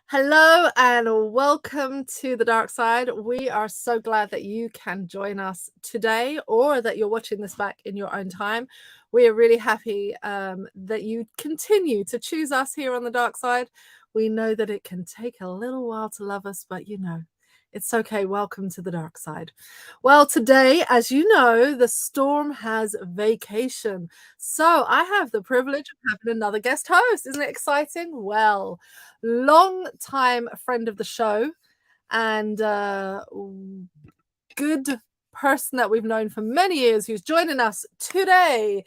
Hello and welcome to the Darkside. We are so glad that you can join us today or that you're watching this back in your own time. We are really happy that you continue to choose us here on the Darkside. We know that it can take a little while to love us, but it's okay. Welcome to the dark side. Well, today, as you know, the storm has vacation. So I have the privilege of having another guest host. Isn't it exciting? Well, long time friend of the show and good person that we've known for many years who's joining us today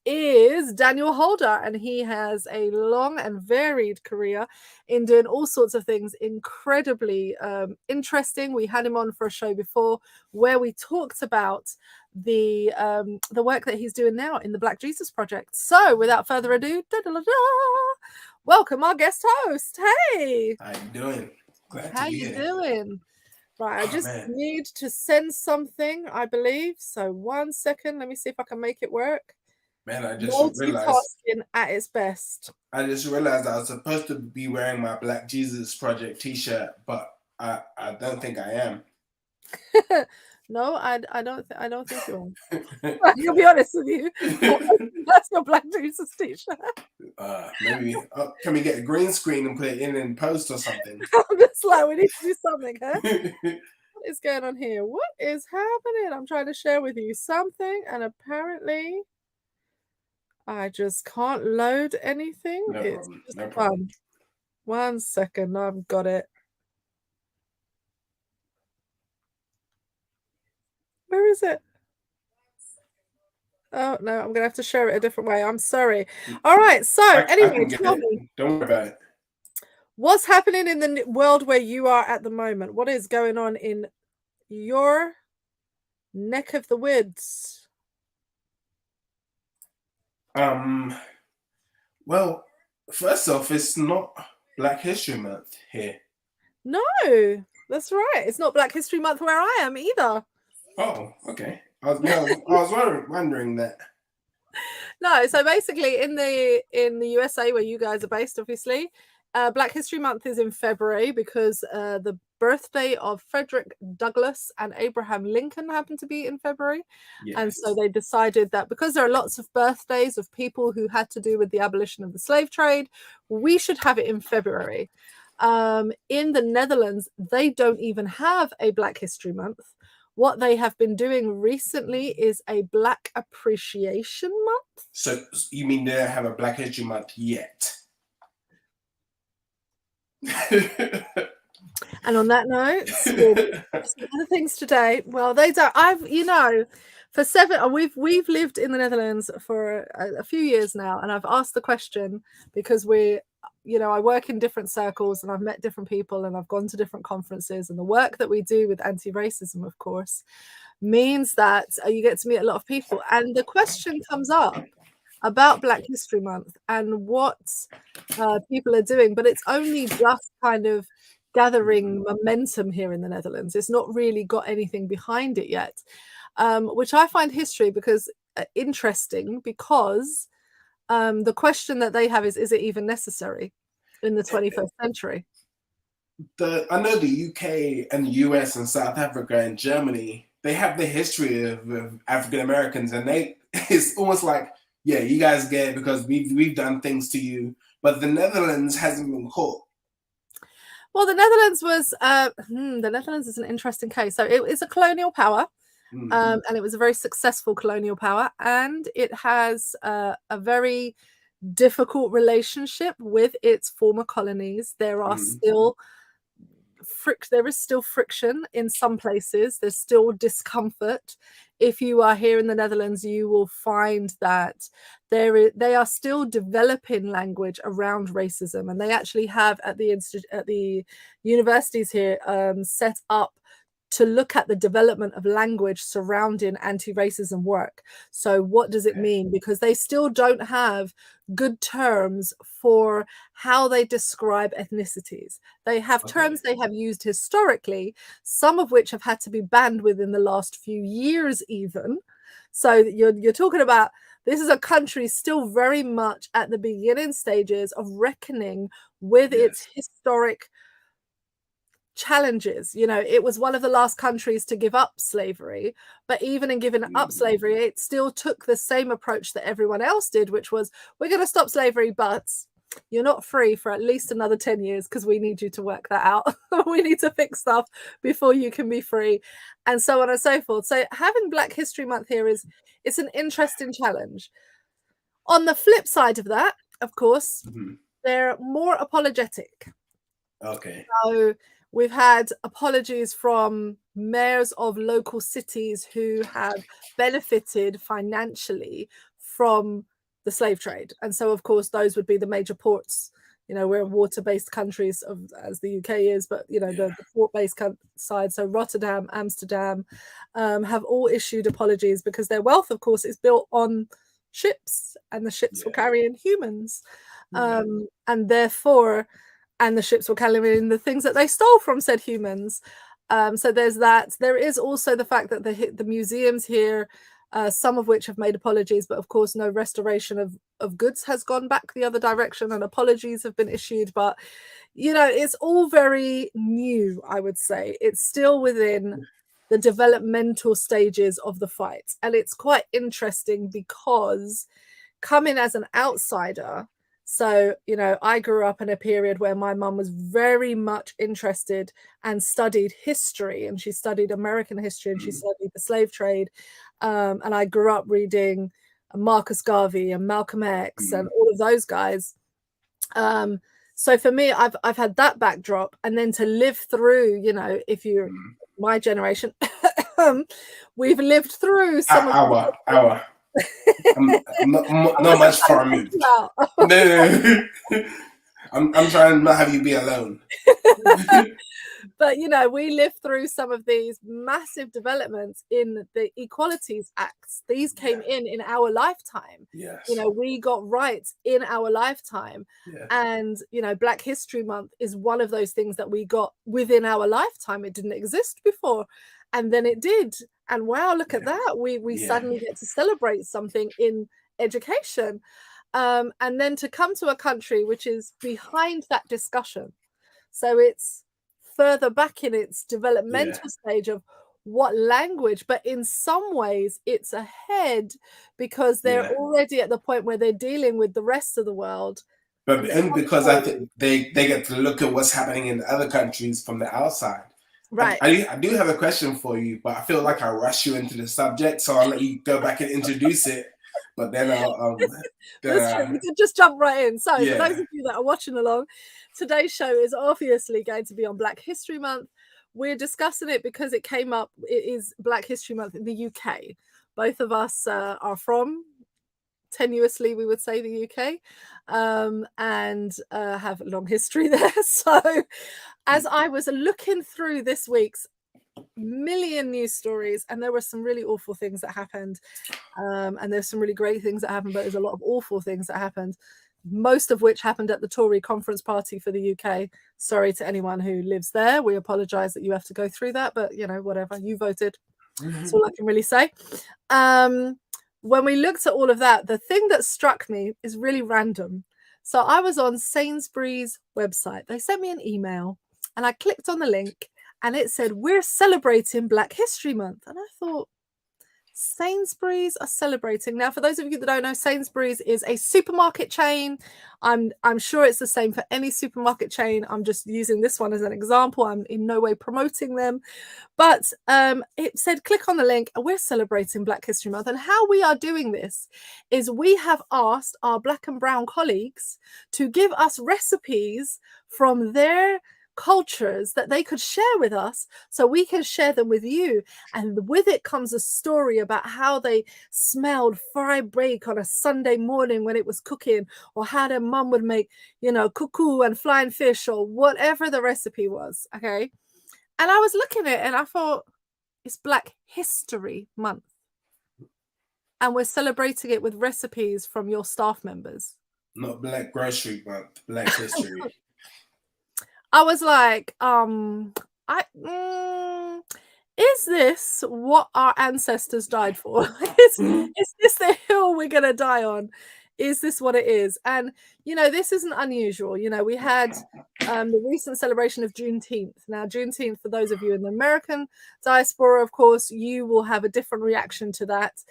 is Daniel Holder, and he has a long and varied career in doing all sorts of things incredibly interesting. We had him on for a show before where we talked about the work that he's doing now in the Black Jesus Project. So without further ado, welcome our guest host. Hey, how you doing? Glad how to be you here. doing? Right, I just need to send something, I believe. So 1 second, let me see if I can make it work. Man, I just realized Multitasking at its best. I was supposed to be wearing my Black Jesus Project t-shirt, but I don't think I am. No, I don't think you are. I'll be honest with you. That's your Black Jesus t-shirt. Maybe can we get a green screen and put it in post or something? I'm just like, we need to do something, huh? What is going on here? What is happening? I'm trying to share with you something, and apparently I just can't load anything. It's just no problem. 1 second, I've got it. Where is it? Oh no, I'm gonna have to share it a different way. I'm sorry. All right, so anyway, tell me. Don't worry about it. What's happening in the world where you are at the moment? What is going on in your neck of the woods? Well, first off, it's not Black History Month here. No, that's right. It's not Black History Month where I am either. Oh, okay. I was wondering that. No, so basically in the USA where you guys are based, obviously, Black History Month is in February because the birthday of Frederick Douglass and Abraham Lincoln happened to be in February. Yes. And so they decided that because there are lots of birthdays of people who had to do with the abolition of the slave trade, we should have it in February. In the Netherlands, they don't even have a Black History Month. What they have been doing recently is a Black Appreciation Month. So you mean they don't have a Black History Month yet? And on that note, some other things today. Well, they don't. We've lived in the Netherlands for a few years now, and I've asked the question because I work in different circles and I've met different people and I've gone to different conferences, and the work that we do with anti-racism, of course, means that you get to meet a lot of people, and the question comes up about Black History Month and what people are doing, but it's only just kind of gathering momentum here in the Netherlands. It's not really got anything behind it yet, which I find interesting because the question that they have is it even necessary in the 21st century? I know the UK and the US and South Africa and Germany, they have the history of African Americans, and it's almost like, yeah, you guys get it because we've done things to you, but the Netherlands hasn't been caught. Well, the Netherlands is an interesting case. So it is a colonial power, and it was a very successful colonial power, and it has a very difficult relationship with its former colonies. There is still friction in some places. There's still discomfort. If you are here in the Netherlands, you will find that they are still developing language around racism, and they actually have at the universities here set up to look at the development of language surrounding anti-racism work. So what does it mean? Because they still don't have good terms for how they describe ethnicities. They have terms they have used historically, some of which have had to be banned within the last few years even. So you're talking about This is a country still very much at the beginning stages of reckoning with its historic challenges. You know, it was one of the last countries to give up slavery, but even in giving up slavery, it still took the same approach that everyone else did, which was, we're going to stop slavery, but you're not free for at least another 10 years because we need you to work that out. We need to fix stuff before you can be free, and so on and so forth. So having Black History Month here it's an interesting challenge. On the flip side of that, of course, they're more apologetic. Okay. So we've had apologies from mayors of local cities who have benefited financially from the slave trade. And so, of course, those would be the major ports. You know, we're water-based countries as the UK is, but, you know, the port-based side. So Rotterdam, Amsterdam have all issued apologies because their wealth, of course, is built on ships, and the ships were carrying humans. And therefore... and the ships were carrying the things that they stole from said humans. So there's that. There is also the fact that the museums here, some of which have made apologies, but of course no restoration of goods has gone back the other direction, and apologies have been issued. But, you know, it's all very new, I would say. It's still within the developmental stages of the fight. And it's quite interesting because coming as an outsider... So, you know, I grew up in a period where my mum was very much interested and studied history, and she studied American history, and she studied the slave trade. And I grew up reading Marcus Garvey and Malcolm X and all of those guys. So for me, I've had that backdrop, and then to live through, you know, if you're my generation, we've lived through some our I'm not much for a move. No. I'm trying to not have you be alone. But, you know, we lived through some of these massive developments in the Equalities Acts. These came in our lifetime. Yes. You know, we got rights in our lifetime. And, you know, Black History Month is one of those things that we got within our lifetime. It didn't exist before, and then it did. And wow, look at that. We suddenly get to celebrate something in education. And then to come to a country which is behind that discussion. So it's further back in its developmental stage of what language, but in some ways it's ahead because they're already at the point where they're dealing with the rest of the world. But and because I think they get to look at what's happening in other countries from the outside. Right. I do have a question for you, but I feel like I rush you into the subject, so I'll let you go back and introduce it. But then I'll That's true. We could just jump right in. So for those of you that are watching along, today's show is obviously going to be on Black History Month. We're discussing it because it came up. It is Black History Month in the UK. Both of us are from, tenuously, we would say, the UK, and have a long history there. So as I was looking through this week's million news stories, and there were some really awful things that happened, and there's some really great things that happened, but there's a lot of awful things that happened, most of which happened at the Tory conference party for the UK. Sorry to anyone who lives there. We apologize that you have to go through that, but, you know, whatever, you voted. That's all I can really say. When we looked at all of that, the thing that struck me is really random. So I was on Sainsbury's website. They sent me an email, and I clicked on the link, and it said, we're celebrating Black History Month. And I thought, Sainsbury's are celebrating. Now, for those of you that don't know, Sainsbury's is a supermarket chain. I'm sure it's the same for any supermarket chain. I'm just using this one as an example. I'm in no way promoting them. But it said, click on the link, and we're celebrating Black History Month. And how we are doing this is we have asked our Black and brown colleagues to give us recipes from their cultures that they could share with us so we can share them with you. And with it comes a story about how they smelled fried bake on a Sunday morning when it was cooking, or how their mum would make, you know, cuckoo and flying fish, or whatever the recipe was. Okay. And I was looking at it and I thought, it's Black History Month, and we're celebrating it with recipes from your staff members. Not Black Grocery Month, Black History. I was like, is this what our ancestors died for? is this the hill we're going to die on? Is this what it is? And, this isn't unusual. We had the recent celebration of Juneteenth. Now, Juneteenth, for those of you in the American diaspora, of course, you will have a different reaction to that.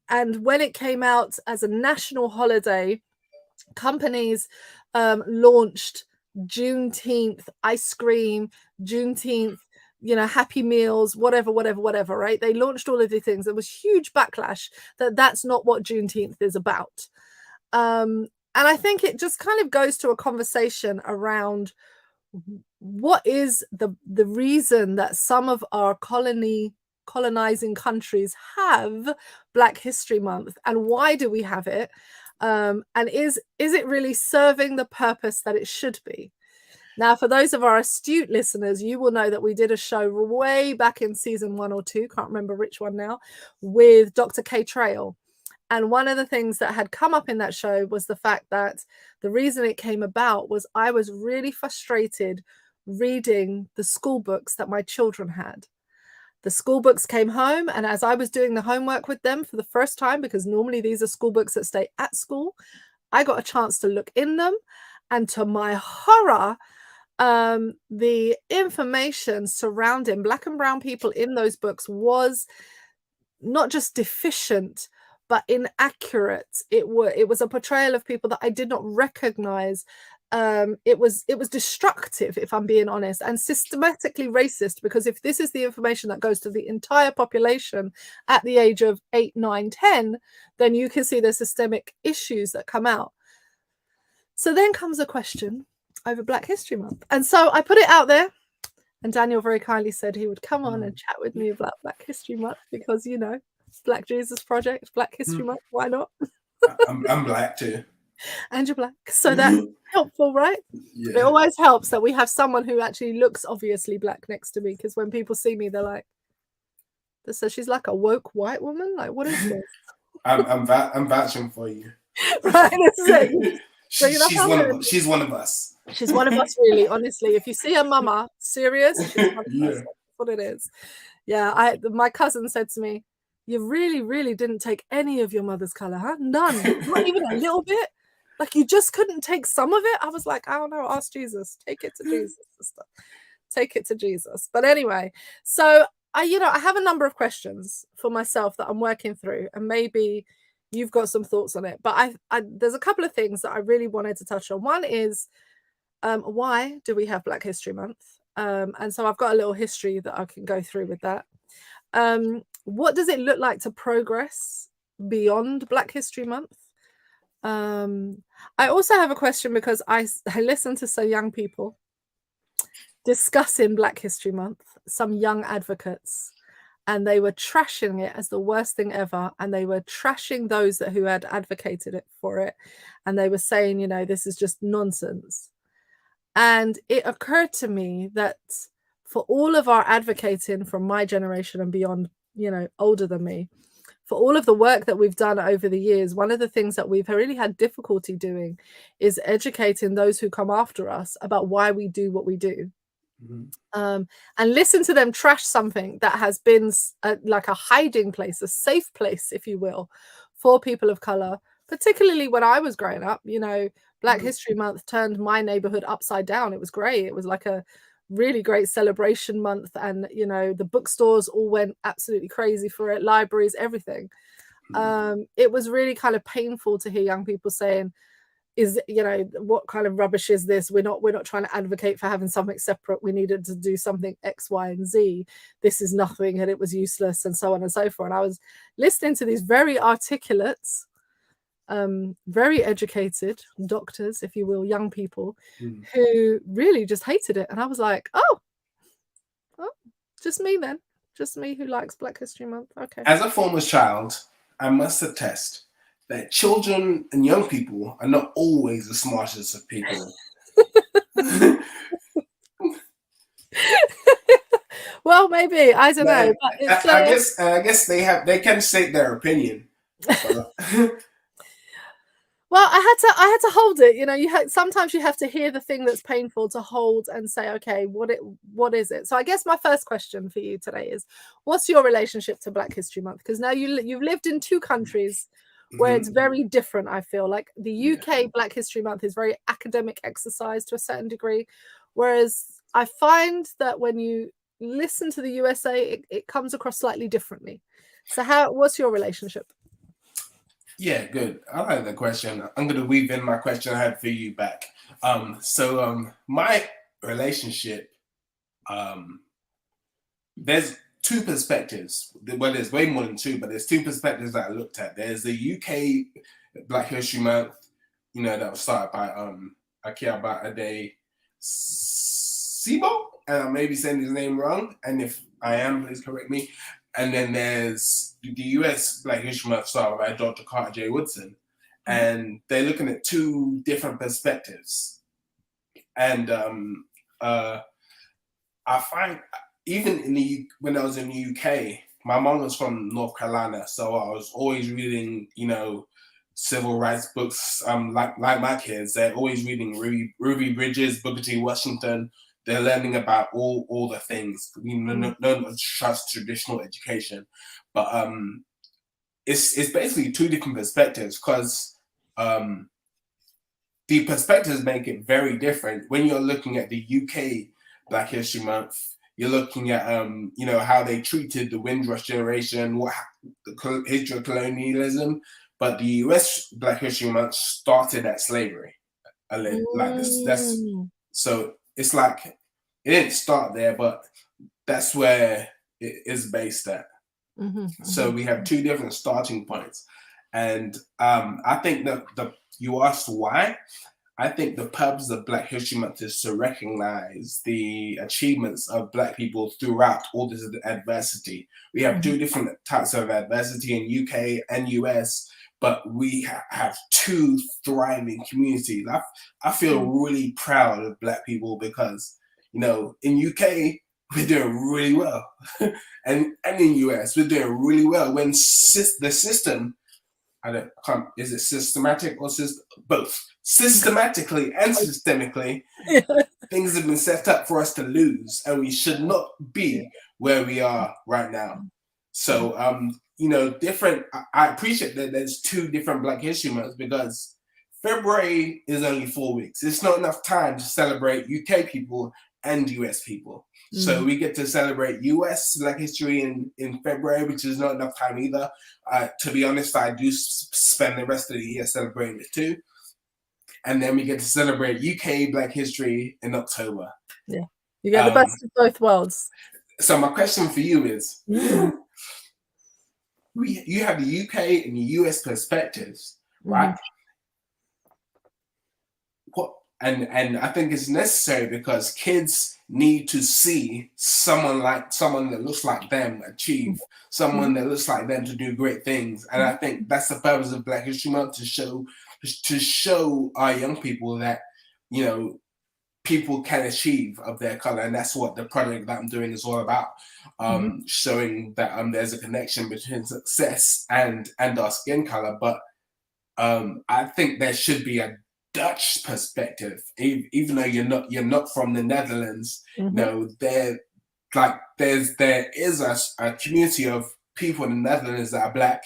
And when it came out as a national holiday, companies launched Juneteenth ice cream, Juneteenth, Happy Meals, whatever, right? They launched all of these things. There was huge backlash that's not what Juneteenth is about. And I think it just kind of goes to a conversation around what is the reason that some of our colonizing countries have Black History Month, and why do we have it? And is it really serving the purpose that it should be? Now, for those of our astute listeners, you will know that we did a show way back in season 1 or 2, can't remember which one now, with Dr. Kay Trail. And one of the things that had come up in that show was the fact that the reason it came about was I was really frustrated reading the school books that my children had. The school books came home, and as I was doing the homework with them for the first time, because normally these are school books that stay at school, I got a chance to look in them, and to my horror, the information surrounding Black and brown people in those books was not just deficient, but inaccurate. It was a portrayal of people that I did not recognize. It was destructive, if I'm being honest, and systematically racist, because if this is the information that goes to the entire population at the age of 8, 9, 10, then you can see the systemic issues that come out. So then comes a question over Black History Month. And so I put it out there, and Daniel very kindly said he would come on and chat with me about Black History Month because, Black Jesus Project, Black History Month, why not? I'm Black too. And you're Black. So that's helpful, right? Yeah. It always helps that we have someone who actually looks obviously Black next to me, because when people see me, they're like, so she's like a woke white woman? Like, what is this? I'm vouching for you. Right, that's it. So she's one of us. She's one of us, really, honestly. If you see a mama, serious, she's one of us. That's what it is. Yeah, my cousin said to me, you really, really didn't take any of your mother's color, huh? None. Not even a little bit? Like, you just couldn't take some of it? I was like, I don't know, ask Jesus. Take it to Jesus, sister. Take it to Jesus. But anyway, so I have a number of questions for myself that I'm working through, and maybe you've got some thoughts on it. But there's a couple of things that I really wanted to touch on. One is, why do we have Black History Month? And so I've got a little history that I can go through with that. What does it look like to progress beyond Black History Month? I also have a question, because I listen to some young people discussing Black History Month, some young advocates, and they were trashing it as the worst thing ever, and they were trashing those who had advocated for it, and they were saying, this is just nonsense. And it occurred to me that for all of our advocating from my generation and beyond, older than me, for all of the work that we've done over the years, one of the things that we've really had difficulty doing is educating those who come after us about why we do what we do. And listen to them trash something that has been like a hiding place, a safe place, if you will, for people of color, particularly when I was growing up. Black History Month turned my neighborhood upside down. It was great. It was like a really great celebration month, and the bookstores all went absolutely crazy for it, libraries, everything. It was really kind of painful to hear young people saying, what kind of rubbish is this? We're not trying to advocate for having something separate. We needed to do something X, Y, and Z. This is nothing, and it was useless, and so on and so forth. And I was listening to these very articulate, very educated doctors, if you will, young people who really just hated it. And I was like, oh, just me then. Just me who likes Black History Month. Okay. As a former child, I must attest that children and young people are not always the smartest of people. Well, maybe, I don't know. But I guess they can state their opinion. Well, Well, I had to hold it. You know, sometimes you have to hear the thing that's painful to hold and say, okay, what is it? So I guess my first question for you today is, what's your relationship to Black History Month? Because now you've lived in two countries where it's very different. I feel like the UK Black History Month is very academic exercise to a certain degree, whereas I find that when you listen to the USA, it comes across slightly differently. So what's your relationship? Yeah, good. I like the question. I'm going to weave in my question I had for you back. My relationship, there's two perspectives. Well, there's way more than two, but there's two perspectives that I looked at. There's the UK Black History Month, you know, that was started by Akiaba Ade Sibo, and I may be saying his name wrong, and if I am, please correct me. And then there's the US Black History Month started by Dr. Carter J. Woodson, and they're looking at two different perspectives. And I find even when I was in the UK, my mom was from North Carolina, so I was always reading, you know, civil rights books. Like my kids, they're always reading Ruby Bridges, Booker T. Washington. They're learning about all the things. We don't trust traditional education, but it's basically two different perspectives, because the perspectives make it very different. When you're looking at the UK Black History Month, you're looking at you know, how they treated the Windrush generation, the history of colonialism, but the US Black History Month started at slavery. Like that's so it's like it didn't start there, but that's where it is based at. So we have two different starting points, and I think that you asked why. I think the purpose of Black History Month is to recognize the achievements of Black people throughout all this adversity. We have two different types of adversity in UK and US, but we have two thriving communities. I feel really proud of Black people because, you know, in UK, we're doing really well. and in US, we're doing really well when the system, is it systematic or both? Systematically and systemically, things have been set up for us to lose, and we should not be where we are right now. So, you know, I appreciate that there's two different Black History Months, because February is only 4 weeks. It's not enough time to celebrate UK people and US people. So we get to celebrate US Black History in February, which is not enough time either. To be honest, I do spend the rest of the year celebrating it too. And then we get to celebrate UK Black History in October. Yeah, you get the best of both worlds. So my question for you is, you have the UK and the US perspectives, right? And I think it's necessary because kids need to see someone that looks like them achieve, someone that looks like them to do great things. And I think that's the purpose of Black History Month, to show our young people that, you know, people can achieve of their color. And that's what the project that I'm doing is all about. Showing that there's a connection between success and our skin color. But I think there should be a Dutch perspective, even though you're not from the Netherlands. You know, there is a community of people in the Netherlands that are Black,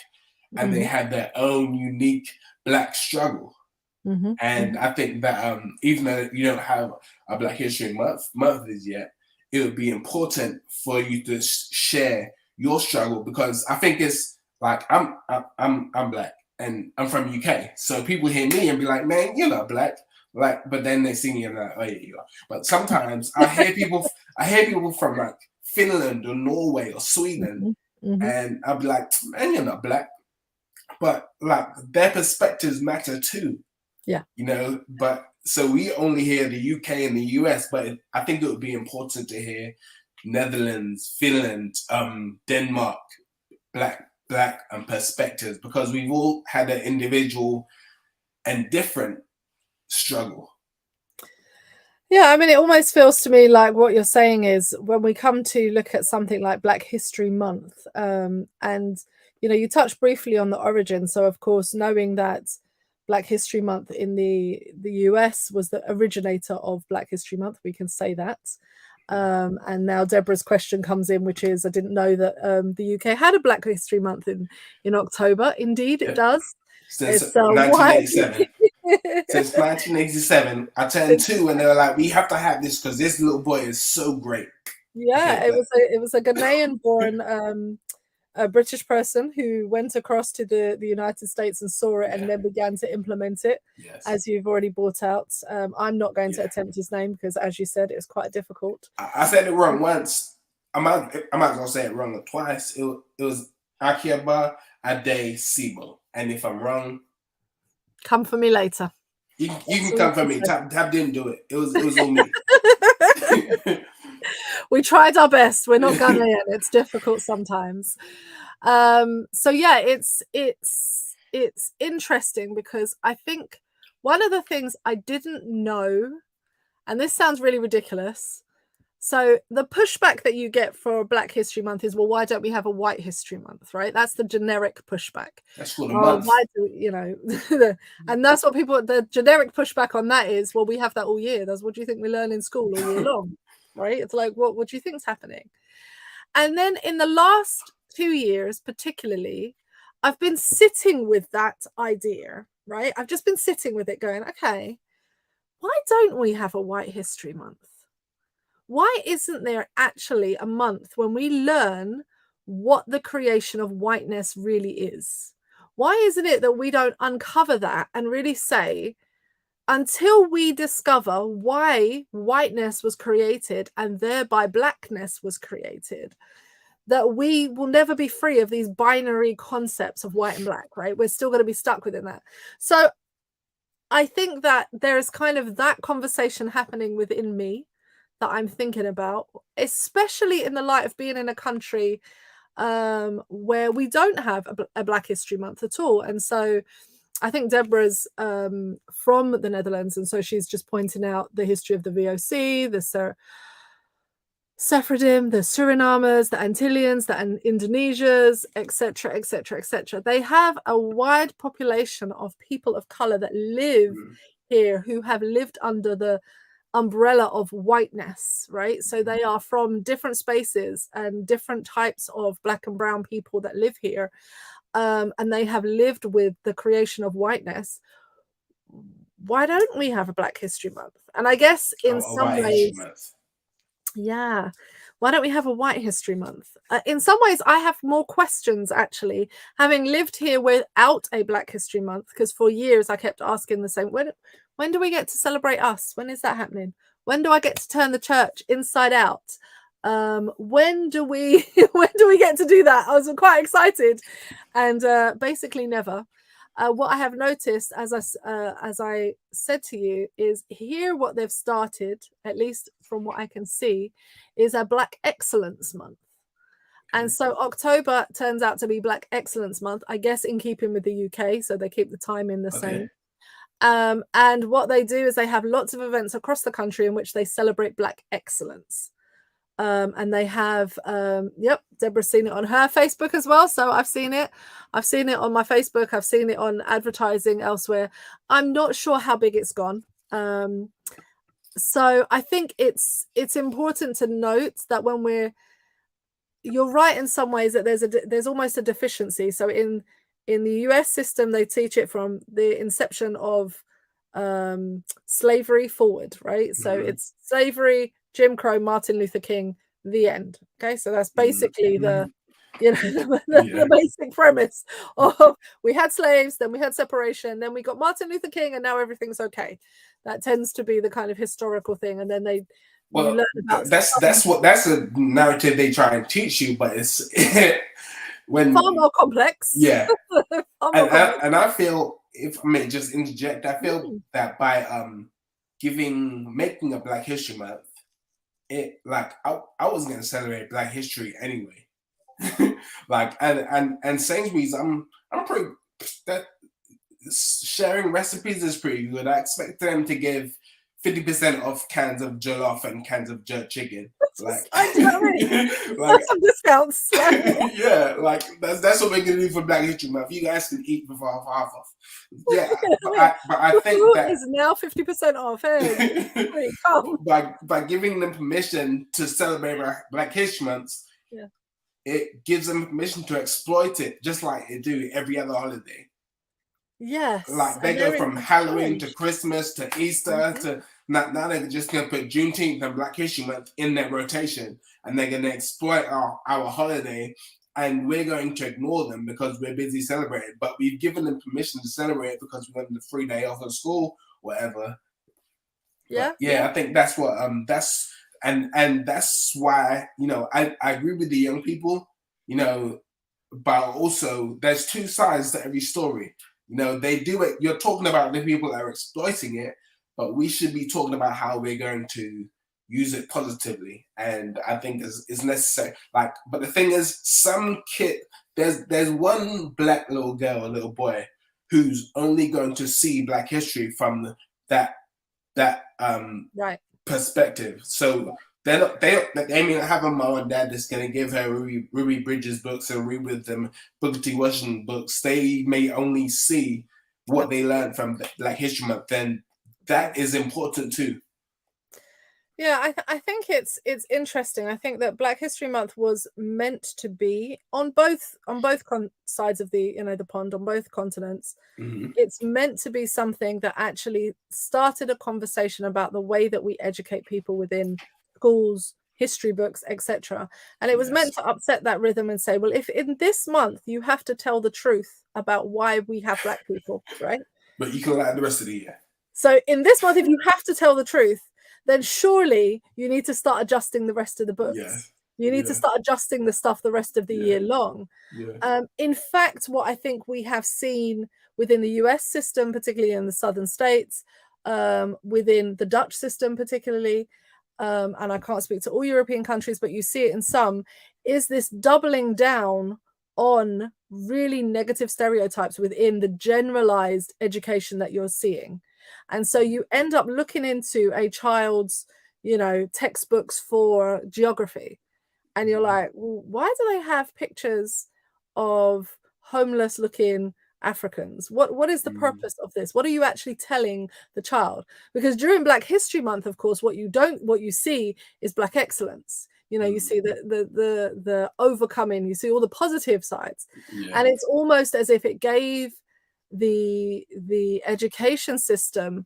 and they have their own unique Black struggle. And I think that even though you don't have a Black History Month as yet, it would be important for you to share your struggle, because I think it's like I'm Black. And I'm from UK, so people hear me and be like, "Man, you're not Black." Like, but then they see me and they're like, "Oh yeah, you are." But sometimes I hear people from like Finland or Norway or Sweden, and I'll be like, "Man, you're not Black." But like their perspectives matter too. Yeah, you know. But so we only hear the UK and the US, but I think it would be important to hear Netherlands, Finland, Denmark, Black and perspectives, because we've all had an individual and different struggle. Yeah, I mean, it almost feels to me like what you're saying is when we come to look at something like Black History Month, and you know, you touched briefly on the origin. So of course, knowing that Black History Month in the US was the originator of Black History Month. We can say that. And now Deborah's question comes in, which is, I didn't know that the UK had a Black History Month in October. Indeed, it does. Since It's 1987. Since 1987, I turned 2 and they were like, we have to have this because this little boy is so great. Yeah, it was a Ghanaian-born a British person who went across to the United States and saw it and then began to implement it, as you've already brought out. I'm not going to attempt his name because, as you said, it's quite difficult. I said it wrong once. I'm not going to say it wrong twice. It was Akiaba Ade Sibo. And if I'm wrong, come for me later. You can come for me. Tab didn't do it. It was all me. We tried our best. We're not Ghanaian. It's difficult sometimes. So yeah, it's interesting because I think one of the things I didn't know, and this sounds really ridiculous. So the pushback that you get for Black History Month is, well, why don't we have a White History Month, right? That's the generic pushback. That's for the month. Why do you know? And that's what people. The generic pushback on that is, well, we have that all year. That's what do you think we learn in school all year long, right? It's like, what do you think is happening? And then in the last 2 years, particularly, I've been sitting with that idea, right? I've just been sitting with it, going, okay, why don't we have a White History Month? Why isn't there actually a month when we learn what the creation of whiteness really is? Why isn't it that we don't uncover that and really say, until we discover why whiteness was created and thereby blackness was created, that we will never be free of these binary concepts of white and black, right? We're still going to be stuck within that. So I think that there's kind of that conversation happening within me that I'm thinking about, especially in the light of being in a country where we don't have a Black History Month at all. And so I think Deborah's from the Netherlands, and so she's just pointing out the history of the VOC, the Sephardim, the Surinamers, the Antillians, the Indonesians, etc., etc., etc. They have a wide population of people of color that live here, who have lived under the umbrella of whiteness, right? So they are from different spaces and different types of black and brown people that live here, and they have lived with the creation of whiteness. Why don't we have a Black History Month? And I guess in some ways, yeah, why don't we have a White History Month? In some ways, I have more questions, actually, having lived here without a Black History Month, because for years I kept asking the same, when do we get to celebrate us? When is that happening? When do I get to turn the church inside out? When do we get to do that? I was quite excited, and basically never. What I have noticed, as I said to you, is here what they've started, at least from what I can see, is a Black Excellence Month. And so October turns out to be Black Excellence Month, I guess in keeping with the UK, so they keep the timing the same. And what they do is they have lots of events across the country in which they celebrate Black excellence. And they have, Deborah's seen it on her Facebook as well. So I've seen it on my Facebook. I've seen it on advertising elsewhere. I'm not sure how big it's gone. So I think it's important to note that when you're right in some ways that there's almost a deficiency. So in the US system, they teach it from the inception of slavery forward, right? So it's slavery, Jim Crow, Martin Luther King, the end. Okay, so that's basically the basic premise of we had slaves, then we had separation, then we got Martin Luther King, and now everything's okay. That tends to be the kind of historical thing, and then that's a narrative they try and teach you, but it's when far more complex. Yeah, and I feel, if I may just interject, I feel that by making a Black History Month, it like I was gonna celebrate Black history anyway. Like and Sainsbury's, I'm pretty that sharing recipes is pretty good. I expect them to give 50% off cans of jollof and cans of jerk chicken. Like, do you know what I mean? like Some discounts. yeah, like that's what we're gonna do for Black History Month. You guys can eat for half off. Yeah, but I the think fruit that is now 50% off. Hey, come. by giving them permission to celebrate Black History Month, Yeah. it gives them permission to exploit it, just like they do every other holiday. Yes. Like they go from Halloween to Christmas to Easter to now they're just gonna put Juneteenth and Black History Month in their rotation, and they're gonna exploit our holiday, and we're going to ignore them because we're busy celebrating. But we've given them permission to celebrate because we wanted a free day off of school, whatever. Yeah, yeah, I think that's what that's and that's why, you know, I agree with the young people, you know, but also there's two sides to every story. You know, they do it. You're talking about the people that are exploiting it, but we should be talking about how we're going to use it positively. And I think is necessary. Like, but the thing is, some kid, there's one black little girl, a little boy, who's only going to see Black history from that right perspective. So they may not have a mom and dad that's going to give her Ruby Bridges books and read with them Booker T. Washington books. They may only see what they learned from Black History Month. Then that is important too. Yeah, I think it's interesting. I think that Black History Month was meant to be on both sides of the the pond, on both continents. It's meant to be something that actually started a conversation about the way that we educate people within schools, history books, etc. And it was meant to upset that rhythm and say, well, if in this month you have to tell the truth about why we have Black people, right? But you can lie the rest of the year. So in this month, if you have to tell the truth, then surely you need to start adjusting the rest of the books. Yes. You need to start adjusting the stuff the rest of the year long. In fact, what I think we have seen within the US system, particularly in the southern states, within the Dutch system particularly, and I can't speak to all European countries, but you see it in some, is this doubling down on really negative stereotypes within the generalized education that you're seeing. And so you end up looking into a child's, textbooks for geography. And you're like, well, why do they have pictures of homeless looking Africans? What is the purpose of this? What are you actually telling the child? Because during Black History Month, of course, what you see is Black excellence. You see the overcoming, you see all the positive sides. And it's almost as if it gave the education system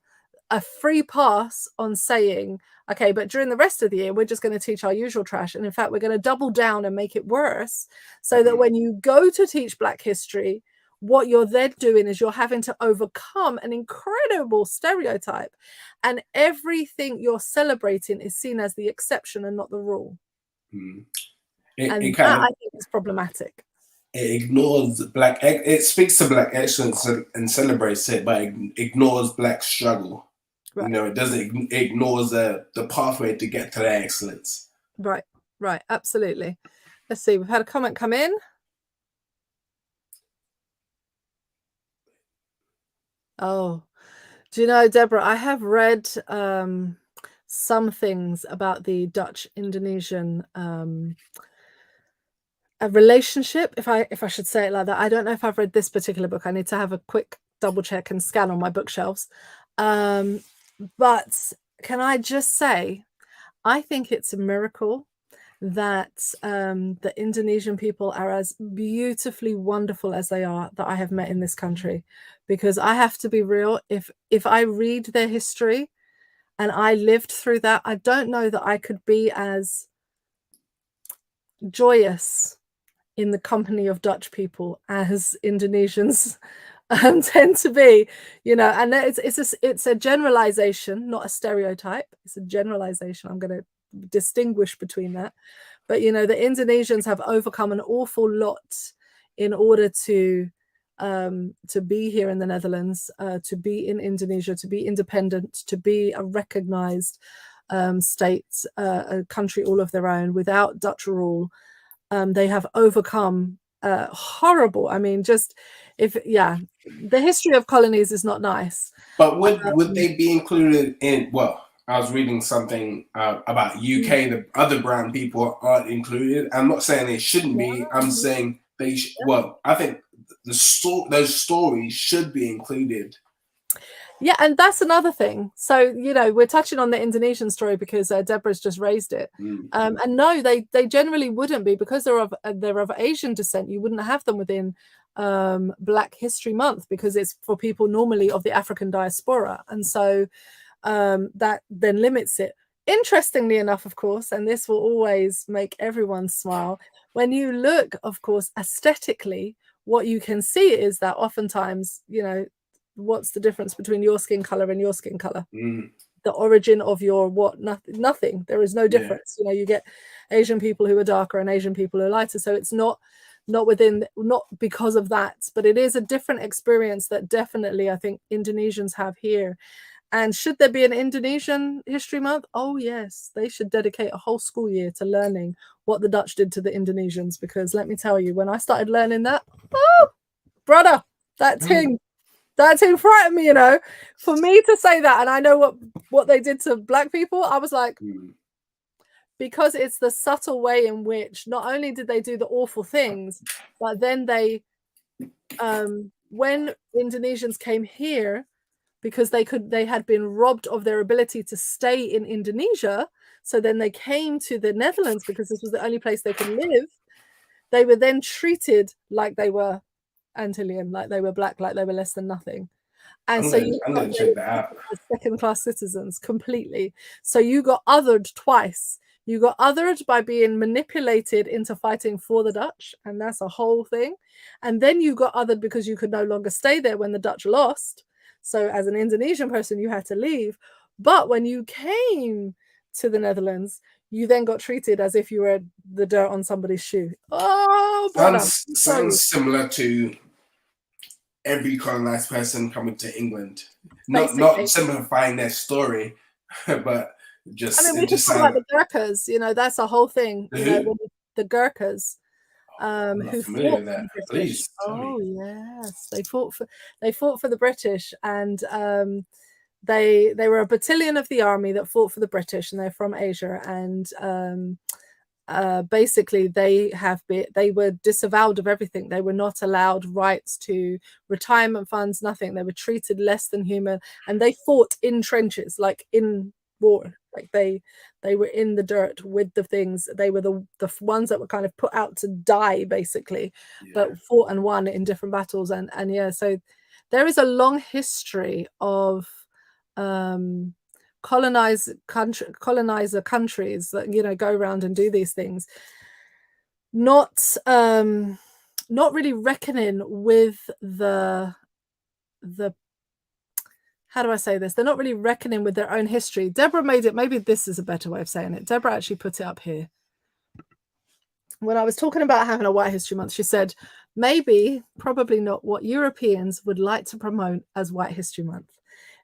a free pass on saying, okay, but during the rest of the year, we're just going to teach our usual trash. And in fact, we're going to double down and make it worse so that when you go to teach Black history, what you're then doing is you're having to overcome an incredible stereotype. And everything you're celebrating is seen as the exception and not the rule. I think is problematic. It ignores it speaks to Black excellence and celebrates it, but it ignores Black struggle. Right. It doesn't ignores the pathway to get to that excellence. Right, absolutely. Let's see, we've had a comment come in. Oh, do you know, Deborah, I have read some things about the Dutch-Indonesian a relationship, if I should say it like that. I don't know if I've read this particular book. I need to have a quick double check and scan on my bookshelves. But can I just say, I think it's a miracle that the Indonesian people are as beautifully wonderful as they are that I have met in this country. Because I have to be real, if I read their history and I lived through that, I don't know that I could be as joyous in the company of Dutch people as Indonesians tend to be, and it's a generalization, not a stereotype. It's a generalization. I'm going to distinguish between that. But, the Indonesians have overcome an awful lot in order to be here in the Netherlands, to be in Indonesia, to be independent, to be a recognized state, a country all of their own without Dutch rule. They have overcome horrible. I mean, the history of colonies is not nice. But would they be included in? Well, I was reading something about UK. The other brown people aren't included. I'm not saying they shouldn't be. I'm saying they. Well, I think those stories should be included. Yeah, and that's another thing. So, you know, we're touching on the Indonesian story because Deborah's just raised it. And no, they generally wouldn't be, because they're of Asian descent. You wouldn't have them within Black History Month, because it's for people normally of the African diaspora. And so that then limits it. Interestingly enough, of course, and this will always make everyone smile, when you look, of course, aesthetically, what you can see is that oftentimes, you know, what's the difference between your skin color and your skin color? The origin of your what? Nothing. There is no difference. You know, you get Asian people who are darker and Asian people who are lighter. So it's not because of that, but it is a different experience that definitely I think Indonesians have here. And should there be an Indonesian History Month? Oh yes, they should dedicate a whole school year to learning what the Dutch did to the Indonesians, because let me tell you, when I started learning that, oh brother, that thing frightened me, you know. For me to say that, and I know what they did to Black people, I was like, because it's the subtle way in which not only did they do the awful things, but then they when Indonesians came here, because they had been robbed of their ability to stay in Indonesia, so then they came to the Netherlands because this was the only place they could live. They were then treated like they were Antillean, like they were Black, like they were less than nothing. And I'm gonna check that out. Second-class citizens completely. So you got othered twice. You got othered by being manipulated into fighting for the Dutch, and that's a whole thing. And then you got othered because you could no longer stay there when the Dutch lost. So as an Indonesian person, you had to leave. But when you came to the Netherlands, you then got treated as if you were the dirt on somebody's shoe. Oh, brother. Sounds similar to every colonized person coming to England. Not simplifying their story, but just. I mean, we can talk about the Gurkhas. You know, that's a whole thing. You know, the Gurkhas. Who fought for the British. Oh yes, they fought for the British, and they were a battalion of the army that fought for the British, and they're from Asia. And basically, they were disavowed of everything. They were not allowed rights to retirement funds, nothing. They were treated less than human, and they fought in trenches, like in war. Like they were in the dirt with the things. They were the ones that were kind of put out to die, basically, but fought and won in different battles. And yeah, so there is a long history of colonizer countries that, you know, go around and do these things, not really reckoning with the how do I say this? They're not really reckoning with their own history. Deborah made it, maybe this is a better way of saying it. Deborah actually put it up here. When I was talking about having a White History Month, she said, probably not what Europeans would like to promote as White History Month.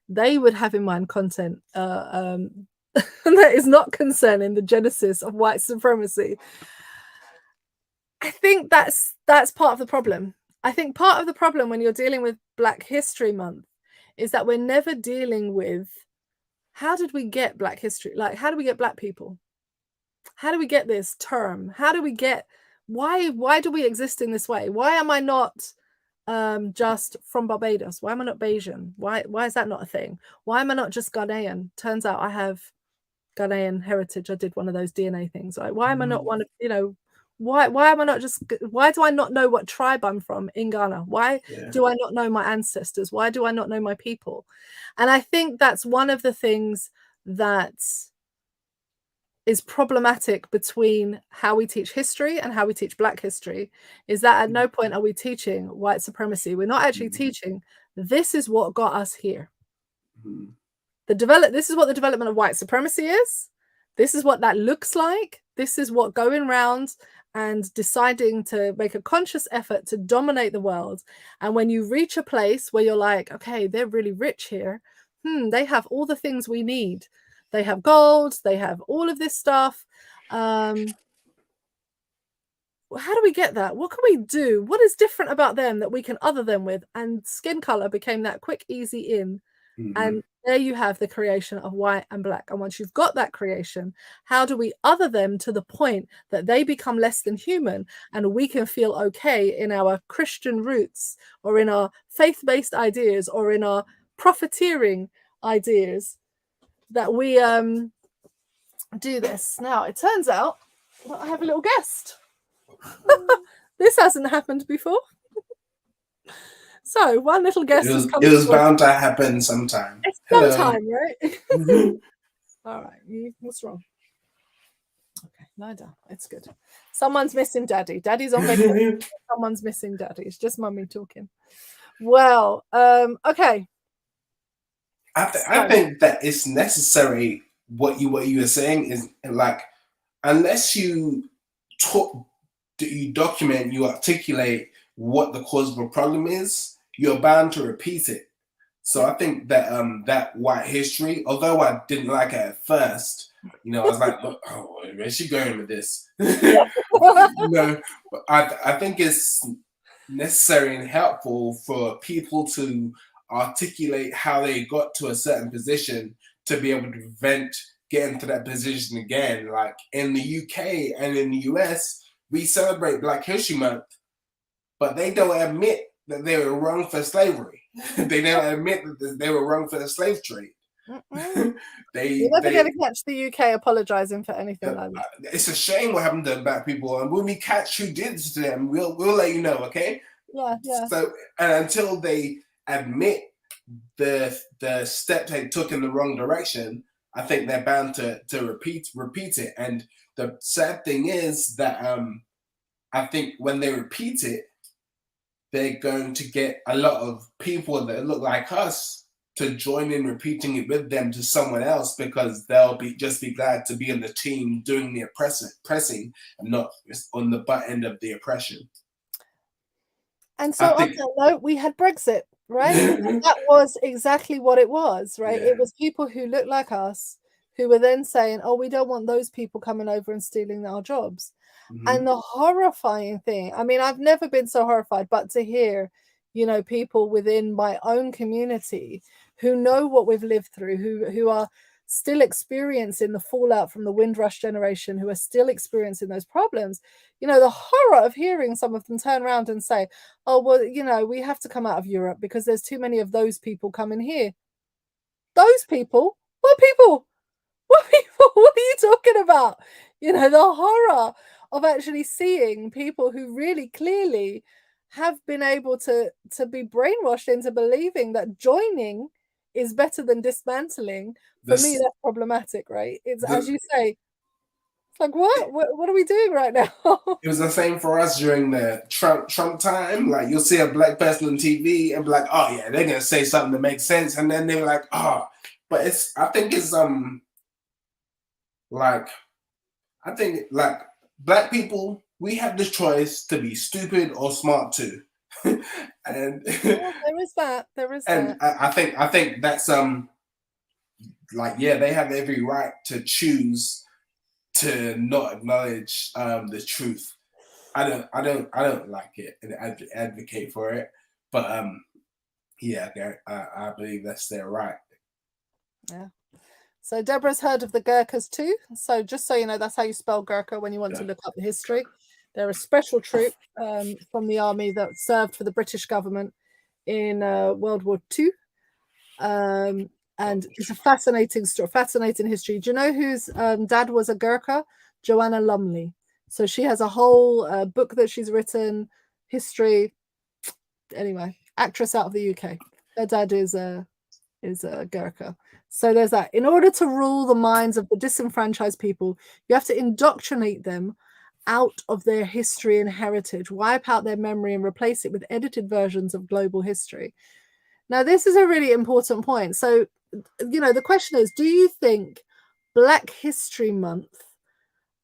They would have in mind content that is not concerning the genesis of white supremacy. I think that's part of the problem. I think part of the problem when you're dealing with Black History Month is that we're never dealing with, how did we get Black history? Like, how do we get Black people? How do we get this term? How do we get, why do we exist in this way? Why am I not just from Barbados? Why am I not Bayesian? Why is that not a thing? Why am I not just Ghanaian? Turns out I have Ghanaian heritage. I did one of those DNA things. Like, why am I not one of, you know, why am I not just, why do I not know what tribe I'm from in Ghana? Why do I not know my ancestors? Why do I not know my people? And I think that's one of the things that is problematic between how we teach history and how we teach Black history, is that at no point are we teaching white supremacy. We're not actually teaching, this is what got us here. This is what the development of white supremacy is. This is what that looks like. This is what going around and deciding to make a conscious effort to dominate the world. And when you reach a place where you're like, okay, they're really rich here. They have all the things we need. They have gold. They have all of this stuff. How do we get that? What can we do? What is different about them that we can other them with? And skin color became that quick, easy in. And There you have the creation of white and black. And once you've got that creation, how do we other them to the point that they become less than human and we can feel okay in our Christian roots or in our faith-based ideas or in our profiteering ideas that we do this. Now, it turns out that I have a little guest. This hasn't happened before. So one little guest is coming. It was bound to happen sometime. It's sometime, right? All right. What's wrong? Okay, lie down. It's good. Someone's missing Daddy. Daddy's on vacation. Someone's missing Daddy. It's just Mummy talking. Well, okay. I think that it's necessary. What you were saying is like, unless you document, you articulate what the cause of a problem is, you're bound to repeat it. So I think that that white history, although I didn't like it at first, you know, I was like, oh, where's she going with this? You know, but I think it's necessary and helpful for people to articulate how they got to a certain position to be able to prevent getting to that position again. Like in the UK and in the US, we celebrate Black History Month, but they don't admit that they were wrong for slavery. They don't admit that they were wrong for the slave trade. You're never going to catch the UK apologizing for anything like that. It's a shame what happened to Black people, and when we catch who did it to them, we'll let you know, okay? Yeah. So, and until they admit the steps they took in the wrong direction, I think they're bound to repeat it. And the sad thing is that I think when they repeat it, they're going to get a lot of people that look like us to join in repeating it with them to someone else, because they'll just be glad to be in the team doing the pressing and not on the butt end of the oppression. And so on that note, we had Brexit, right? And that was exactly what it was, right? Yeah. It was people who looked like us who were then saying, oh, we don't want those people coming over and stealing our jobs. Mm-hmm. And the horrifying thing, I mean, I've never been so horrified, but to hear, you know, people within my own community who know what we've lived through, who are still experiencing the fallout from the Windrush generation, who are still experiencing those problems, you know, the horror of hearing some of them turn around and say, oh, well, you know, we have to come out of Europe because there's too many of those people coming here. Those people? What people? What people? What are you talking about? You know, the horror of actually seeing people who really clearly have been able to be brainwashed into believing that joining is better than dismantling. For me, that's problematic, right? It's as you say, it's like, what are we doing right now? It was the same for us during the Trump time. Like, you'll see a Black person on TV and be like, oh yeah, they're gonna say something that makes sense, and then they're like, oh, but I think Black people, we have the choice to be stupid or smart too. And yeah, there is that. And I think that's they have every right to choose to not acknowledge the truth. I don't like it and advocate for it, but I believe that's their right. Yeah. So Deborah's heard of the Gurkhas too. So just so you know, that's how you spell Gurkha when you want to look up the history. They're a special troop from the army that served for the British government in World War II. And it's a fascinating story, fascinating history. Do you know whose dad was a Gurkha? Joanna Lumley. So she has a whole book that she's written, history. Anyway, actress out of the UK. Her dad is a Gurkha. So there's that. In order to rule the minds of the disenfranchised people, you have to indoctrinate them out of their history and heritage, wipe out their memory and replace it with edited versions of global history. Now, this is a really important point. So, you know, the question is, do you think Black History Month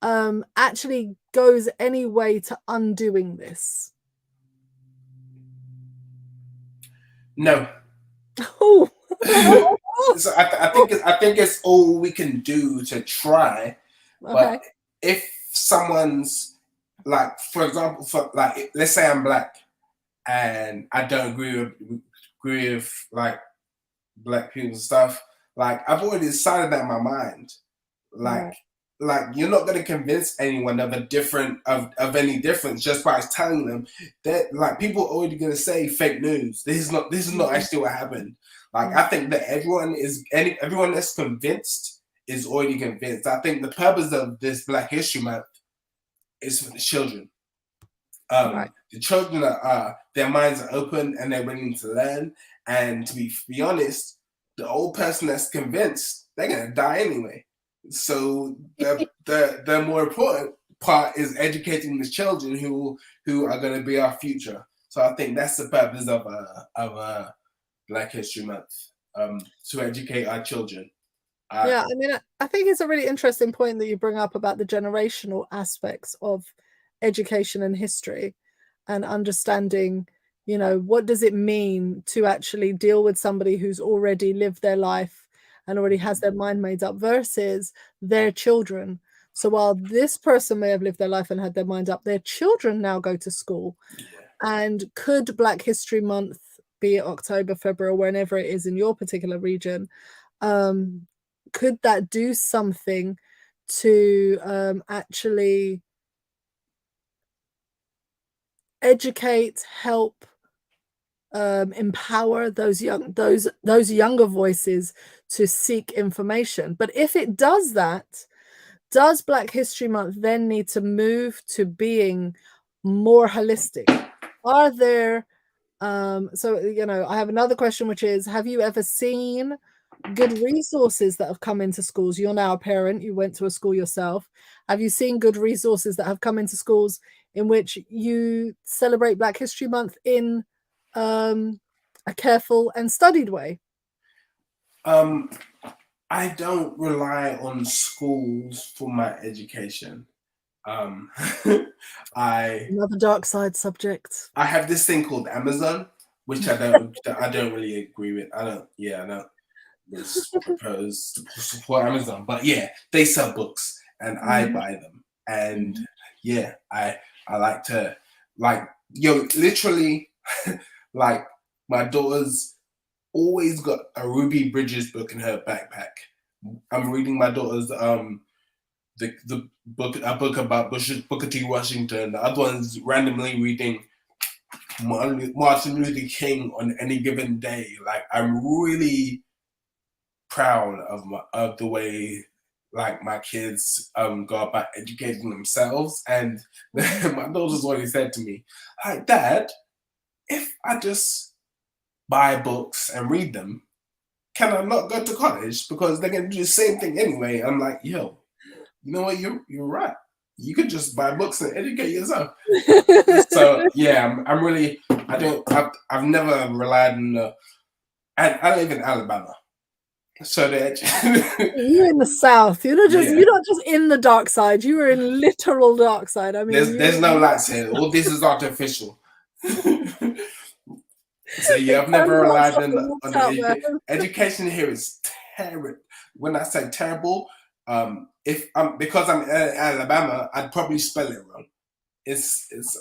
actually goes any way to undoing this? No. Oh. So I think it's all we can do to try. Okay. But if someone's like, for example, let's say I'm Black and I don't agree with like Black people's stuff, Like I've already decided that in my mind. Like, Right. like you're not going to convince anyone of a different of any difference just by telling them that. Like people are already going to say fake news. This is not actually what happened. Like I think that everyone that's convinced is already convinced. I think the purpose of this Black History Month is for the children. Right. The children are their minds are open and they're willing to learn. And to be honest, the old person that's convinced, they're gonna die anyway. So the more important part is educating the children who are going to be our future. So I think that's the purpose of Black History Month, to educate our children. Yeah, I mean, I think it's a really interesting point that you bring up about the generational aspects of education and history, and understanding, you know, what does it mean to actually deal with somebody who's already lived their life and already has their mind made up versus their children. So while this person may have lived their life and had their mind up, their children now go to school. And could Black History Month, be it October, February, or whenever it is in your particular region, could that do something to actually educate, help, empower those younger voices to seek information? But if it does that, does Black History Month then need to move to being more holistic? Are there so, you know, I have another question, which is, have you ever seen good resources that have come into schools? You're now a parent, you went to a school yourself. Have you seen good resources that have come into schools in which you celebrate Black History Month in a careful and studied way? I don't rely on schools for my education. Another dark side subject. I have this thing called Amazon, which I don't really agree with. I don't propose to support Amazon, but yeah, they sell books and I buy them, and yeah, I like to, like, literally, like my daughter's always got a Ruby Bridges book in her backpack. I'm reading my daughter's the book, a book about Booker T. Washington. The other one's randomly reading Martin Luther King on any given day. Like I'm really proud of the way like my kids go about educating themselves. And my daughter's always said to me, like, Dad, if I just buy books and read them, can I not go to college? Because they're gonna do the same thing anyway. I'm like, yo, you know what? You're right. You could just buy books and educate yourself. So yeah, I'm really, I've never relied on I live in Alabama. So you're in the South. You're not just in the dark side. You were in literal dark side. I mean, there's no lights here. All this is artificial. So yeah, I've never relied on the education here is terrible. When I say terrible, if I'm because I'm in Alabama, I'd probably spell it wrong. It's it's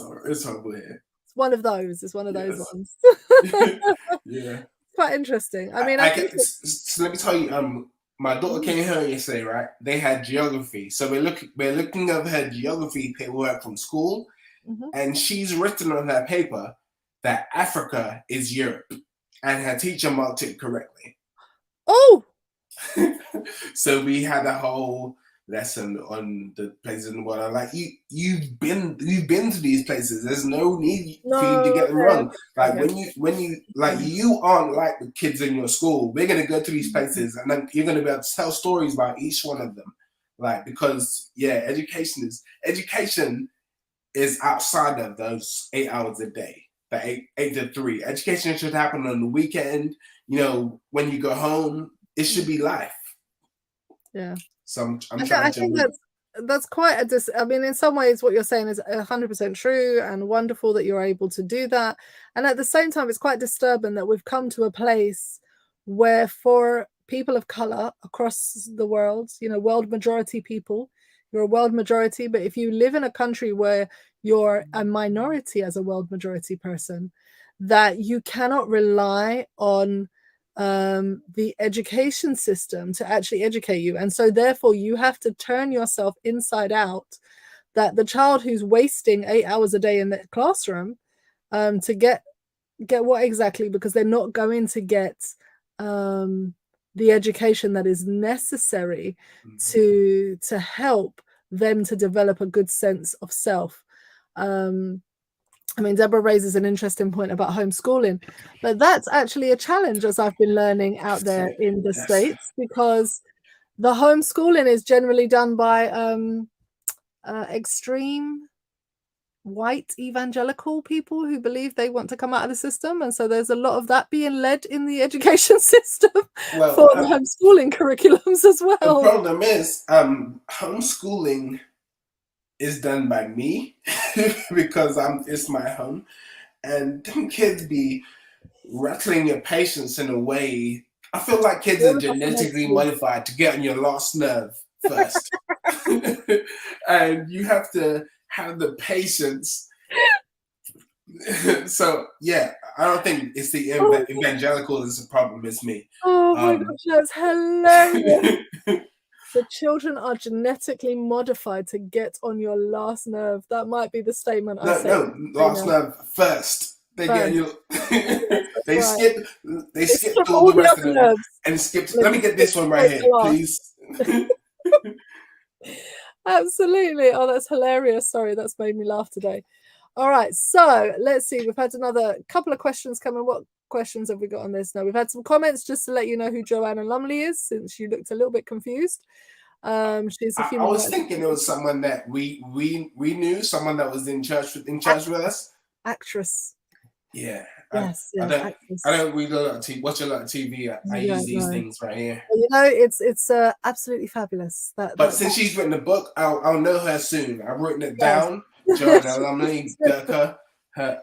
horrible here. It's one of those. It's one of those ones. Yeah. Quite interesting. I mean, so let me tell you, my daughter came here yesterday, right? They had geography. So we're looking at her geography paperwork from school, and she's written on her paper that Africa is Europe, and her teacher marked it correctly. Oh! So we had a whole lesson on the places in the world. I'm like, you've been to these places. There's no need for you to get them wrong. Like when you like, you aren't like the kids in your school. We're gonna go to these places, and then you're gonna be able to tell stories about each one of them. Like, because yeah, education is outside of those 8 hours a day. That 8 to 3. Education should happen on the weekend. You know, when you go home, it should be life. Yeah. So I'm trying I think that's quite I mean, in some ways what you're saying is 100% true and wonderful that you're able to do that. And at the same time, it's quite disturbing that we've come to a place where for people of color across the world, you know, world majority people, you're a world majority, but if you live in a country where you're a minority as a world majority person, that you cannot rely on the education system to actually educate you. And so therefore you have to turn yourself inside out, that the child who's wasting 8 hours a day in the classroom to get what exactly, because they're not going to get the education that is necessary to help them to develop a good sense of self. I mean, Deborah raises an interesting point about homeschooling, but that's actually a challenge, as I've been learning out there in the States, because the homeschooling is generally done by extreme white evangelical people who believe they want to come out of the system, and so there's a lot of that being led in the education system for the homeschooling curriculums as well. The problem is homeschooling is done by me because it's my home, and them kids be rattling your patience in a way. I feel like kids are genetically modified to get on your last nerve first. And you have to have the patience. So yeah, I don't think it's the evangelical is the problem, it's me. Oh my gosh, that's hilarious. The children are genetically modified to get on your last nerve. That might be the statement I say. No, last nerve first. They get you. They skip all the rest of them and skip. Let me get this one right here, please. Absolutely. Oh, that's hilarious. Sorry, that's made me laugh today. All right, so let's see. We've had another couple of questions coming. What questions have we got on this? No, we've had some comments just to let you know who Joanna Lumley is, since you looked a little bit confused. She's a human. I was thinking it was someone that we knew, someone that was in church with us. Actress. Yeah. Yes. I don't read a lot of TV, watch a lot of TV. I use these things right here. Well, you know, it's absolutely fabulous. But since she's written a book, I'll know her soon. I've written it down. Joanna Lumley, Gurkha, her.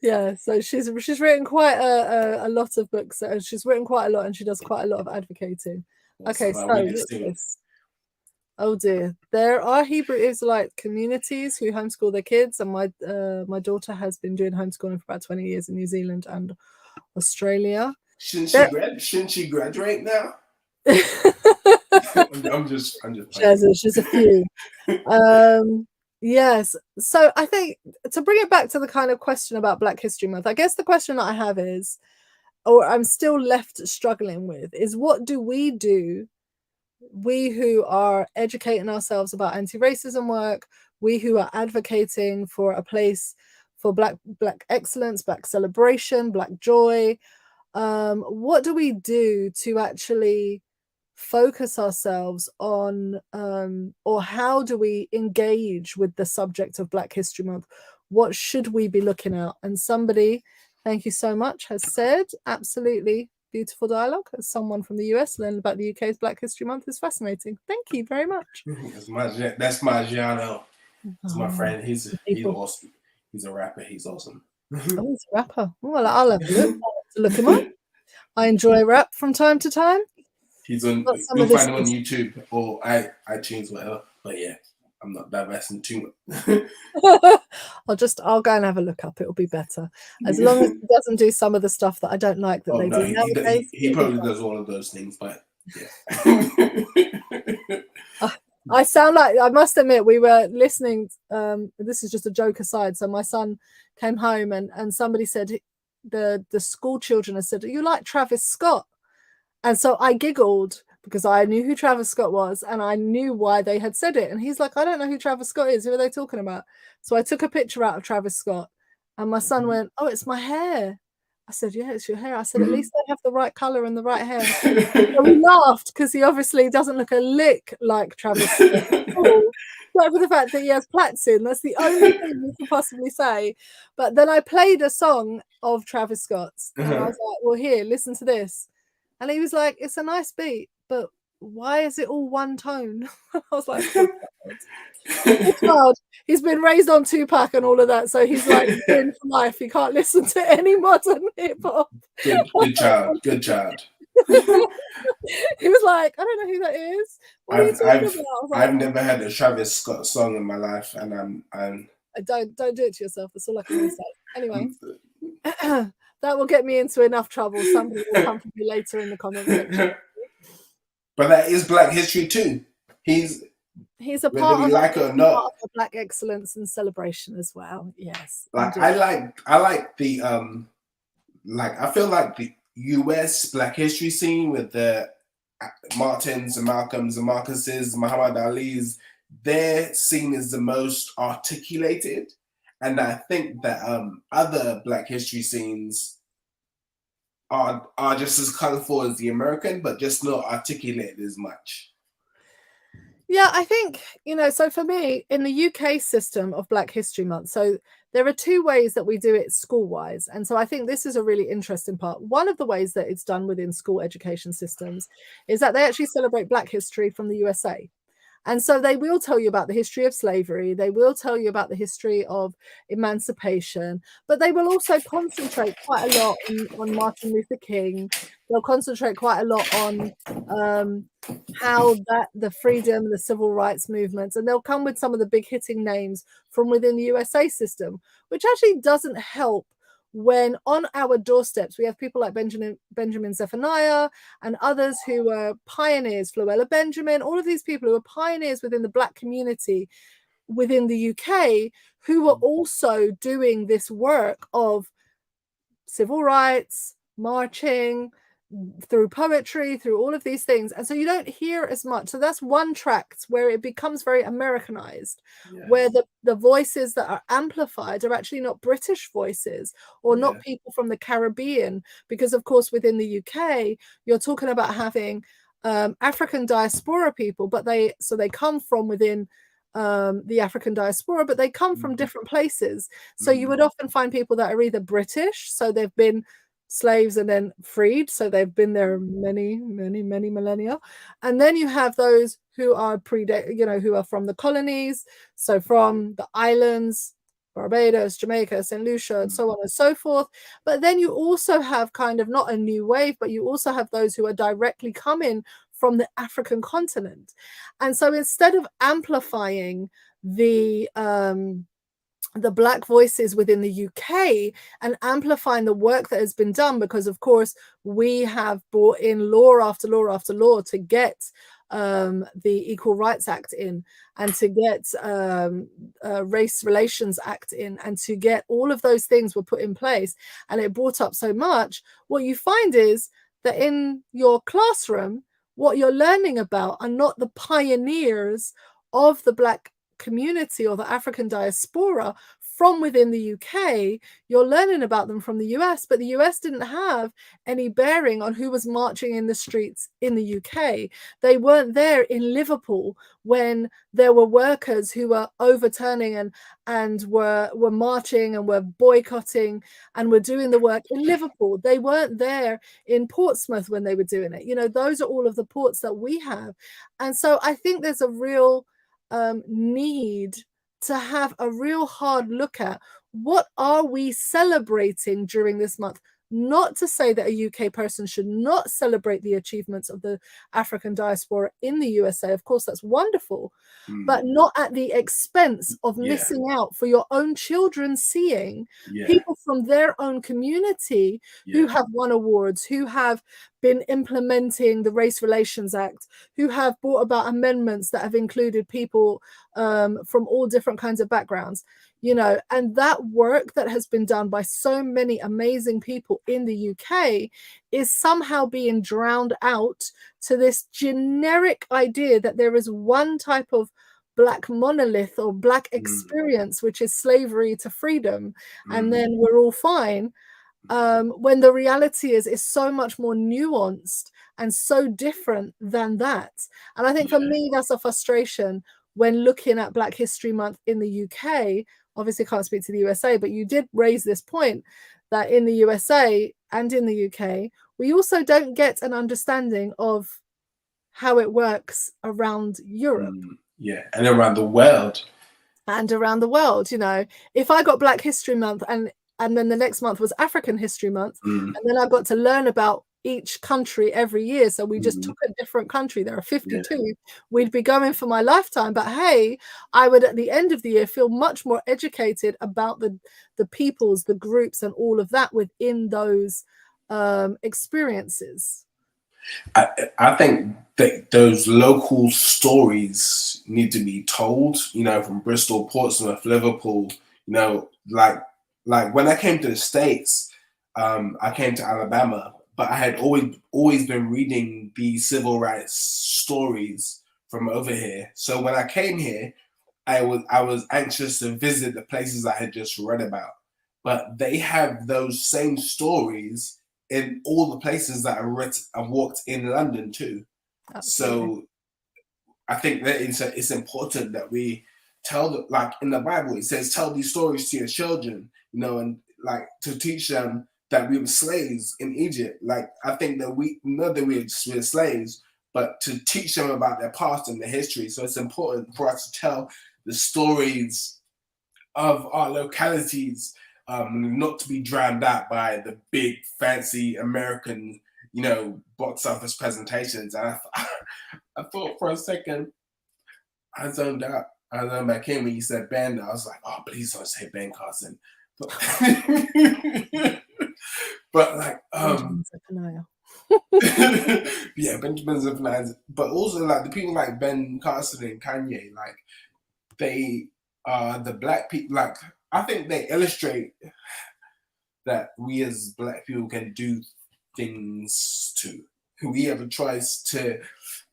Yeah, so she's written quite a lot of books. She's written quite a lot, and she does quite a lot of advocating. Okay, so this. Oh dear, there are Hebrew Israelite communities who homeschool their kids, and my daughter has been doing homeschooling for about 20 years in New Zealand and Australia. Shouldn't she graduate now? I'm just There's a few. Yes, so I think to bring it back to the kind of question about Black History Month, I guess the question that I have is, or I'm still left struggling with, is what do? We who are educating ourselves about anti-racism work, we who are advocating for a place for Black excellence, Black celebration, Black joy, what do we do to actually focus ourselves on, or how do we engage with the subject of Black History Month? What should we be looking at? And somebody, thank you so much, has said, absolutely beautiful dialogue. As someone from the US, learning about the UK's Black History Month is fascinating. Thank you very much. That's my Giano. He's my friend. He's awesome. He's a rapper. He's awesome. Oh, he's a rapper. Well, I'll have to look him up. I enjoy rap from time to time. He's on. You'll find him on YouTube or iTunes, whatever. But yeah, I'm not divesting too much. I'll go and have a look up. It'll be better, as long as he doesn't do some of the stuff that I don't like that they do nowadays. He probably does all of those things, but yeah. I sound like, I must admit, we were listening. This is just a joke aside. So my son came home and somebody said, the school children had said, "You like Travis Scott?" And so I giggled because I knew who Travis Scott was and I knew why they had said it. And he's like, "I don't know who Travis Scott is. Who are they talking about?" So I took a picture out of Travis Scott and my son went, "Oh, it's my hair." I said, "Yeah, it's your hair." I said, "At least they have the right color and the right hair." So we laughed because he obviously doesn't look a lick like Travis Scott. Except for the fact that he has plaits in. That's the only thing you can possibly say. But then I played a song of Travis Scott's and I was like, "Well, here, listen to this." And he was like, "It's a nice beat, but why is it all one tone?" I was like, "It's hard." He's been raised on Tupac and all of that, so he's like in for life. He can't listen to any modern hip hop. Good child. He was like, "I don't know who that is." What are you talking about? I've never had a Travis Scott song in my life, and I'm don't do it to yourself. That's all I can say. Anyway, That will get me into enough trouble. Somebody will come for me later in the comment section. But that is Black history too. He's a whether part we of like it or not. Part of the Black excellence and celebration as well. Yes. Like indeed. I like the like I feel like the US Black history scene with the Martins and Malcolms and Marcuses, Muhammad Ali's, their scene is the most articulated. And I think that other Black history scenes are just as colorful as the American, but just not articulated as much. Yeah, I think, so for me, in the UK system of Black History Month, so there are two ways that we do it school-wise. And so I think this is a really interesting part. One of the ways that it's done within school education systems is that they actually celebrate Black history from the USA. And so they will tell you about the history of slavery. They will tell you about the history of emancipation, but they will also concentrate quite a lot on Martin Luther King. They'll concentrate quite a lot on how that the freedom, the civil rights movements, and they'll come with some of the big hitting names from within the USA system, which actually doesn't help when on our doorsteps we have people like Benjamin Zephaniah and others who were pioneers, Fluella Benjamin, all of these people who were pioneers within the Black community within the UK, who were also doing this work of civil rights, marching, through poetry, through all of these things. And so you don't hear as much. So that's one tract where it becomes very Americanized, yes, where the voices that are amplified are actually not British voices or not people from the Caribbean, because of course within the UK you're talking about having African diaspora people, but they come from within the African diaspora, but they come from different places. So you would often find people that are either British, so they've been slaves and then freed, so they've been there many millennia, and then you have those who are who are from the colonies, so from the islands, Barbados, Jamaica, St. Lucia, and so on and so forth. But then you also have kind of not a new wave, but you also have those who are directly coming from the African continent. And so instead of amplifying the Black voices within the UK and amplifying the work that has been done, because of course we have brought in law after law after law to get the Equal Rights Act in, and to get Race Relations Act in, and to get all of those things were put in place, and it brought up so much. What you find is that in your classroom, what you're learning about are not the pioneers of the Black community or the African diaspora from within the UK. You're learning about them from the US, but the US didn't have any bearing on who was marching in the streets in the UK. They weren't there in Liverpool when there were workers who were overturning and were marching and were boycotting and were doing the work in Liverpool. They weren't there in Portsmouth when they were doing it. Those are all of the ports that we have. And so I think there's a real need to have a real hard look at what are we celebrating during this month. Not to say that a UK person should not celebrate the achievements of the African diaspora in the USA. Of course, that's wonderful, but not at the expense of missing out for your own children seeing people from their own community who have won awards, who have been implementing the Race Relations Act, who have brought about amendments that have included people from all different kinds of backgrounds. And that work that has been done by so many amazing people in the UK is somehow being drowned out to this generic idea that there is one type of Black monolith or Black experience, which is slavery to freedom, and then we're all fine. When the reality is so much more nuanced and so different than that. And I think for me, that's a frustration when looking at Black History Month in the UK. Obviously can't speak to the USA, but you did raise this point that in the USA and in the UK, we also don't get an understanding of how it works around Europe. And around the world. And around the world, if I got Black History Month and then the next month was African History Month, and then I got to learn about each country every year. So we just took a different country. There are 52. We'd be going for my lifetime. But hey, I would at the end of the year feel much more educated about the peoples, the groups, and all of that within those experiences. I think that those local stories need to be told, you know, from Bristol, Portsmouth, Liverpool, you know, like when I came to the States, I came to Alabama, but I had always been reading the civil rights stories from over here. So when I came here, I was anxious to visit the places I had just read about. But they have those same stories in all the places that I've walked in London too. Absolutely. So I think that it's important that we tell, like in the Bible, it says, tell these stories to your children, you know, and like to teach them that we were slaves in Egypt. Like, I think that we know that we're slaves, but to teach them about their past and their history. So it's important for us to tell the stories of our localities, not to be drowned out by the big fancy American, you know, box office presentations. And I thought for a second, I zoned out. I zoned back in when you said Ben. I was like, oh, please don't say Ben Carson. But like, yeah, Benjamin Zephaniah. But also like the people like Ben Carson and Kanye, like they are the black people. Like, I think they illustrate that we as black people can do things too. Whoever tries to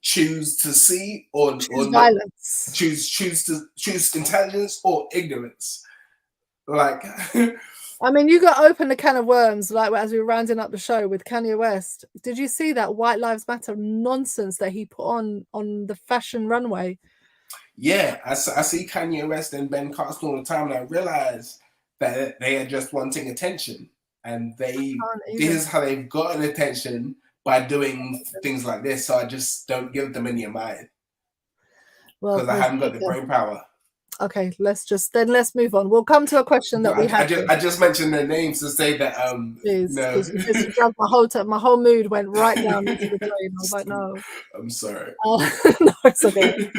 choose to see or violence, choose intelligence or ignorance. Like, I mean, you got to open the can of worms, like as we were rounding up the show with Kanye West. Did you see that White Lives Matter nonsense that he put on the fashion runway? Yeah, I see Kanye West and Ben Carson all the time, and I realize that they are just wanting attention, and this is how they've gotten attention, by doing things like this. So I just don't give them any of mine, because I haven't got the brain power. Okay, let's move on. We'll come to a question that we have. I just mentioned their names to say that my whole mood went right down into the drain. I was like, no. I'm sorry. No, it's okay.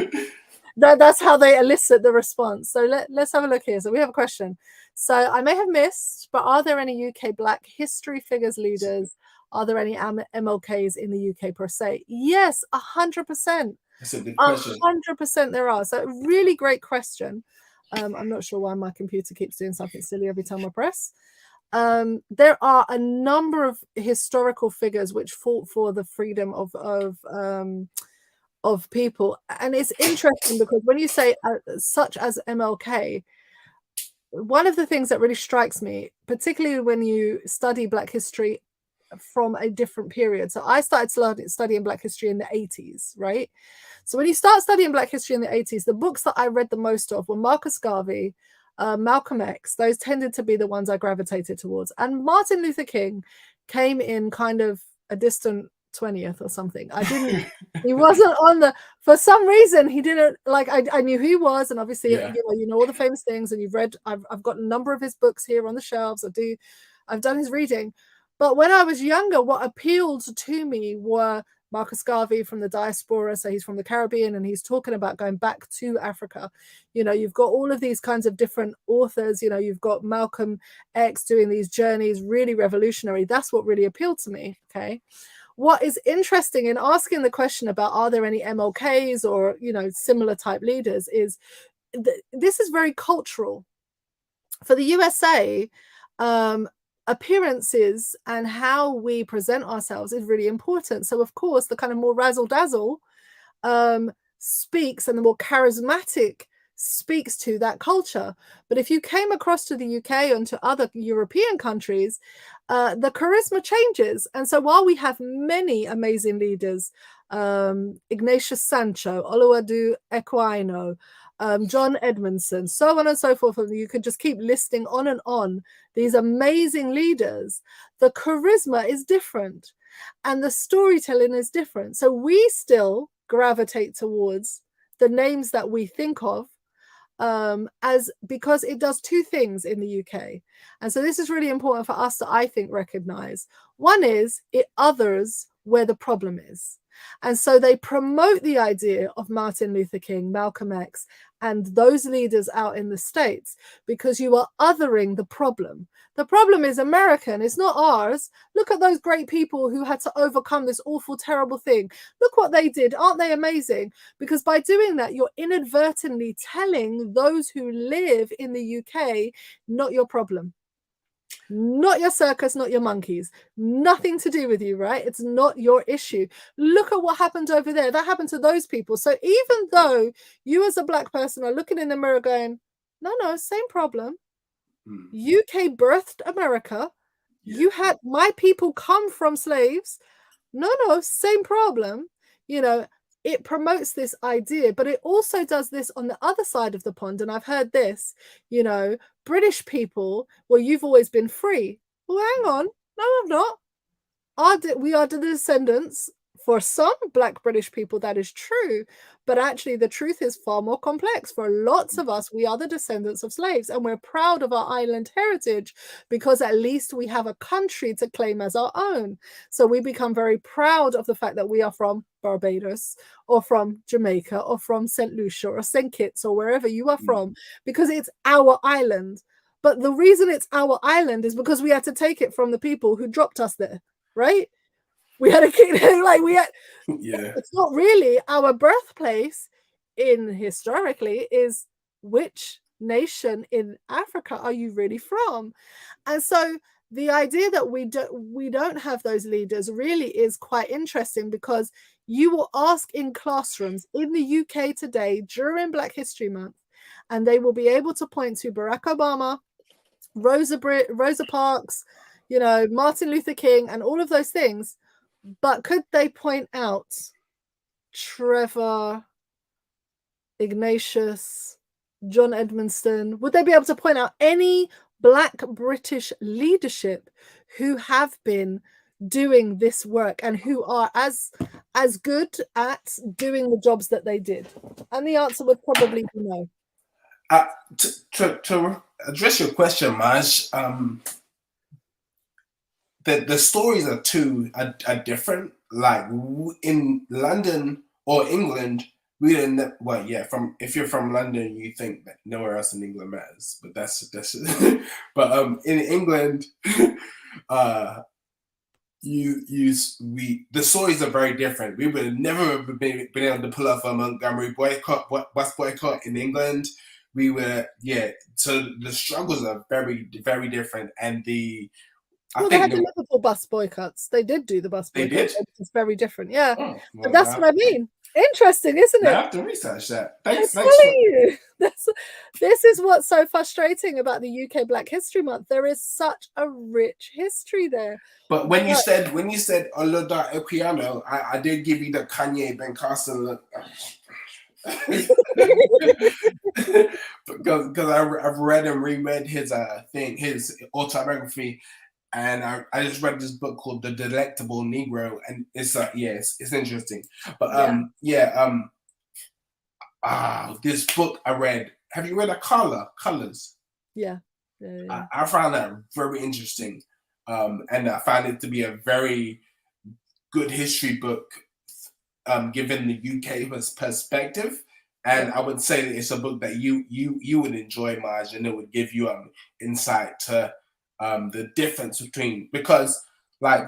That's how they elicit the response. So let's have a look here. So we have a question. So I may have missed, but are there any UK Black history figures, leaders? Are there any MLKs in the UK per se? Yes, 100%. That's a good question. 100% there are. So really great question. I'm not sure why my computer keeps doing something silly every time I press. There are a number of historical figures which fought for the freedom of people, and it's interesting because when you say such as MLK, one of the things that really strikes me, particularly when you study Black history from a different period. So I started studying Black history in the 80s, right? So when you start studying Black history in the 80s, the books that I read the most of were Marcus Garvey, Malcolm X. Those tended to be the ones I gravitated towards. And Martin Luther King came in kind of a distant 20th or something. He wasn't on for some reason he didn't, like, I knew who he was, and obviously you know all the famous things, and I've got a number of his books here on the shelves. I've done his reading. But when I was younger, what appealed to me were Marcus Garvey from the diaspora. So he's from the Caribbean, and he's talking about going back to Africa. You know, you've got all of these kinds of different authors. You know, you've got Malcolm X doing these journeys, really revolutionary. That's what really appealed to me. Okay. What is interesting in asking the question about are there any MLKs or, you know, similar type leaders is this is very cultural. For the USA, appearances and how we present ourselves is really important. So, of course, the kind of more razzle-dazzle speaks, and the more charismatic speaks to that culture. But if you came across to the UK and to other European countries, the charisma changes. And so while we have many amazing leaders, Ignatius Sancho, Oluwadu Equiano, John Edmondson, so on and so forth, and you could just keep listing on and on these amazing leaders, the charisma is different and the storytelling is different. So we still gravitate towards the names that we think of, because it does two things in the UK. And so this is really important for us to, I think, recognize. One is it others where the problem is. And so they promote the idea of Martin Luther King, Malcolm X, and those leaders out in the States because you are othering the problem. The problem is American, it's not ours. Look at those great people who had to overcome this awful, terrible thing. Look what they did. Aren't they amazing? Because by doing that, you're inadvertently telling those who live in the UK, not your problem. Not your circus, not your monkeys. Nothing to do with you, right? It's not your issue. Look at what happened over there. That happened to those people. So even though you as a Black person are looking in the mirror going, no, same problem. UK birthed America. You had my people come from slaves. No, same problem. You know, it promotes this idea, but it also does this on the other side of the pond. And I've heard this, you know, British people, well, you've always been free. Well, hang on. No, I'm not. We are the descendants. For some Black British people, that is true. But actually, the truth is far more complex. For lots of us, we are the descendants of slaves. And we're proud of our island heritage because at least we have a country to claim as our own. So we become very proud of the fact that we are from Barbados or from Jamaica or from St. Lucia or St. Kitts or wherever you are from, because it's our island. But the reason it's our island is because we had to take it from the people who dropped us there, right? We had a kingdom, like we had. Yeah. It's not really our birthplace. Historically, is which nation in Africa are you really from? And so the idea that we don't have those leaders really is quite interesting, because you will ask in classrooms in the UK today during Black History Month, and they will be able to point to Barack Obama, Rosa Parks, you know, Martin Luther King, and all of those things. But could they point out Trevor, Ignatius, John Edmonston? Would they be able to point out any Black British leadership who have been doing this work and who are as good at doing the jobs that they did? And the answer would probably be no. To address your question, Maj, the stories are different. Like in London or England, we didn't. Well, yeah. If you're from London, you think that nowhere else in England matters. But that's. But in England, the stories are very different. We would have never been able to pull off a Montgomery bus boycott in England. We were, so the struggles are very, very different. And they had the Liverpool bus boycotts. They did do the bus boycott. They did? It's very different, yeah. Oh, well, but that's what I mean. Interesting, isn't it? I have to research that. Thanks you. This is what's so frustrating about the UK Black History Month. There is such a rich history there. But when you said Oloda Equiano, I did give you the Kanye Ben Carson look. because I've read and reread his his autobiography, and I just read this book called The Delectable Negro, and it's it's interesting. But this book I read. Have you read Colors? Yeah. I found that very interesting, and I found it to be a very good history book, given the UK perspective. And I would say that it's a book that you would enjoy, Maj, and it would give you insight to the difference between, because I